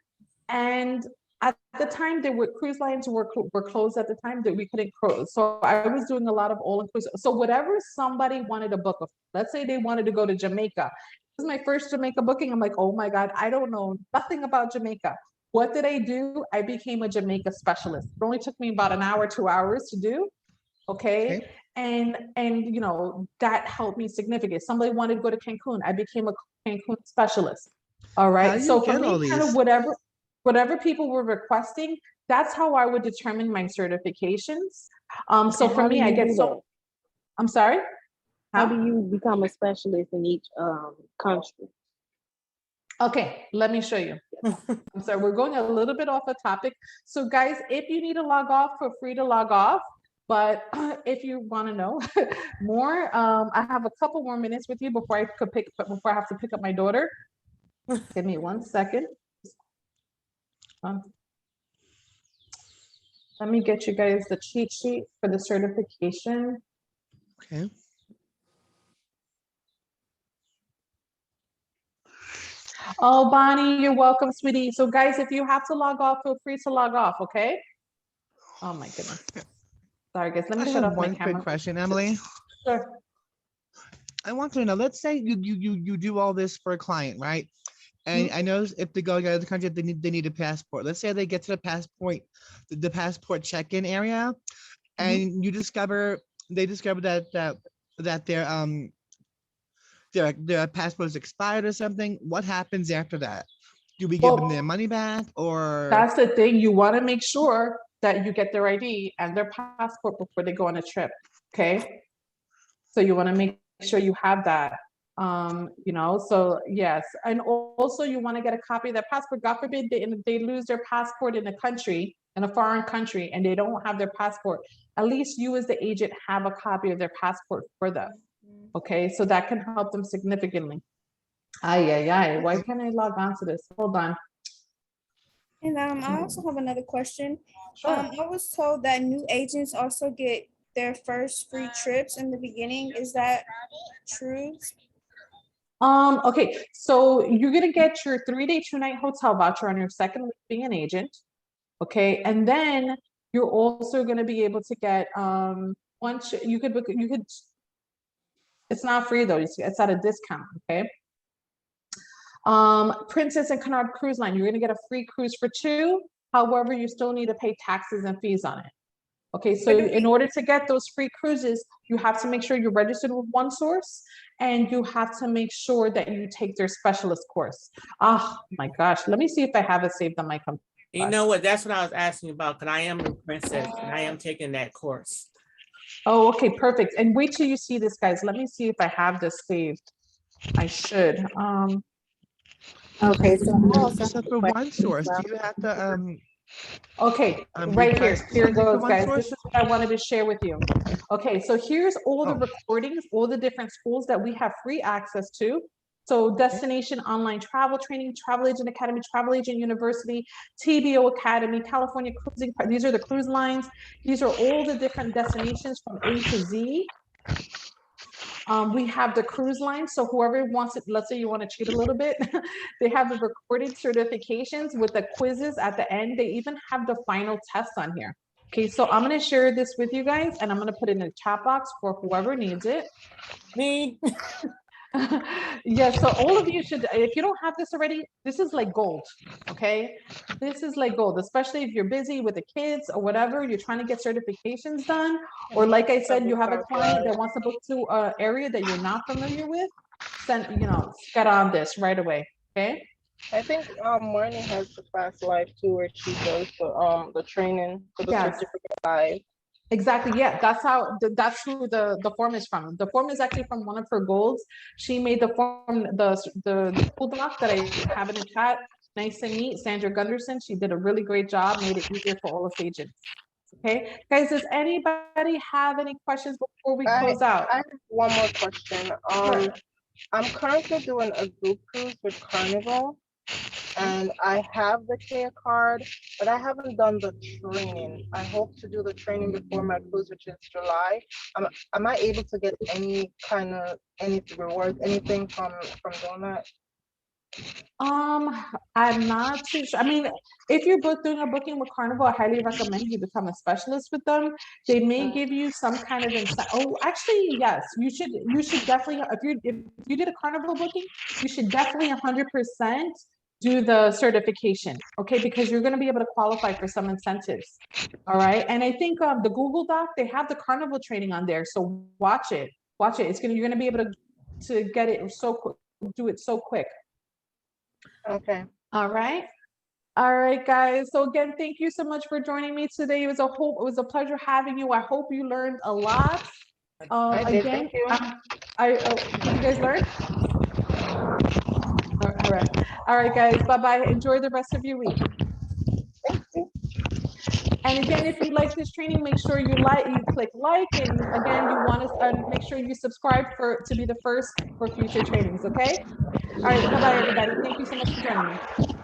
And at the time, cruise lines were closed at the time that we couldn't cruise. So I was doing a lot of all-inclusive. So whatever somebody wanted to book, let's say they wanted to go to Jamaica. This is my first Jamaica booking. I'm like, oh my God, I don't know nothing about Jamaica. What did I do? I became a Jamaica specialist. It only took me about an hour, 2 hours to do. Okay. And that helped me significantly. Somebody wanted to go to Cancun. I became a Cancun specialist. All right. So for me, kind of whatever people were requesting, that's how I would determine my certifications. So for me, I get so, I'm sorry. How do you become a specialist in each country? Okay, let me show you. I'm sorry, we're going a little bit off the topic. So guys, if you need to log off, feel free to log off. But if you want to know more, I have a couple more minutes with you before I have to pick up my daughter. Give me 1 second. Let me get you guys the cheat sheet for the certification. Okay. Oh, Bonnie, you're welcome, sweetie. So guys, if you have to log off, feel free to log off, okay? Oh my goodness. Sorry guys, let me shut off my camera. One quick question, Emily. Sure. I want to know, let's say you do all this for a client, right? And I know if they go to the country, they need a passport. Let's say they get to the passport check-in area, and they discover that their passport is expired or something. What happens after that? Do we give them their money back, or? That's the thing. You want to make sure that you get their ID and their passport before they go on a trip. Okay. So you want to make sure you have that. So yes. And also you want to get a copy of their passport. God forbid they lose their passport in a foreign country, and they don't have their passport. At least you as the agent have a copy of their passport for them. Okay, so that can help them significantly. Why can't I log on to this? Hold on. And I also have another question. Sure. I was told that new agents also get their first free trips in the beginning. Is that true? Okay, so you're gonna get your 3-day, 2-night hotel voucher on your second week being an agent. Okay, and then you're also gonna be able to get once you could it's not free though, it's at a discount. Okay. Princess and Canard Cruise Line, you're gonna get a free cruise for 2. However, you still need to pay taxes and fees on it. Okay, so in order to get those free cruises, you have to make sure you're registered with OneSource, and you have to make sure that you take their specialist course. Oh my gosh, let me see if I have it saved on my computer. You know what? That's what I was asking about, because I am a princess and I am taking that course. Oh, okay, perfect. And wait till you see this, guys. Let me see if I have this saved. I should. Okay, so for OneSource, do you have to okay, right here. Here it goes, guys. This is what I wanted to share with you. Okay, so here's all the recordings, all the different schools that we have free access to. So Destination Online Travel Training, Travel Agent Academy, Travel Agent University, TBO Academy, California Cruising. These are the cruise lines. These are all the different destinations from A to Z. We have the cruise line. So whoever wants it, let's say you want to cheat a little bit, they have the recorded certifications with the quizzes at the end. They even have the final test on here. Okay, so I'm going to share this with you guys, and I'm going to put it in the chat box for whoever needs it. Me. Yes, so all of you should, if you don't have this already, this is like gold. Okay, this is like gold, especially if you're busy with the kids or whatever, you're trying to get certifications done, or like I said, you have a client that wants to book to an area that you're not familiar with. get on this right away. Okay. I think Marnie has the class live too, where she does the training for the certificate live. Exactly. Yeah, that's who the form is from. The form is actually from one of her goals. She made the form, the Google Doc that I have in the chat, nice and neat. Sandra Gunderson, she did a really great job, made it easier for all of the agents. Okay, guys, does anybody have any questions before we close out? I have one more question. Sure. I'm currently doing a group cruise with Carnival, and I have the care card, but I haven't done the training. I hope to do the training before my cruise, which is July. Am I able to get any reward, anything from doing that? I'm not too sure. I mean, if you're doing a booking with Carnival, I highly recommend you become a specialist with them. They may give you some kind of incentive. Oh, actually, yes, you should definitely, if you did a Carnival booking, you should definitely 100% do the certification, okay? Because you're going to be able to qualify for some incentives. All right. And I think the Google Doc, they have the Carnival training on there. So watch it. You're going to be able to get it so quick, do it so quick. Okay. All right. All right, guys. So again, thank you so much for joining me today. It was a pleasure having you. I hope you learned a lot. Again, thank you. did you guys learn? All right. All right, guys. Bye-bye. Enjoy the rest of your week. And again, if you like this training, make sure you click like, and again, you want to make sure you subscribe to be the first for future trainings, okay? All right, bye-bye, everybody. Thank you so much for joining me.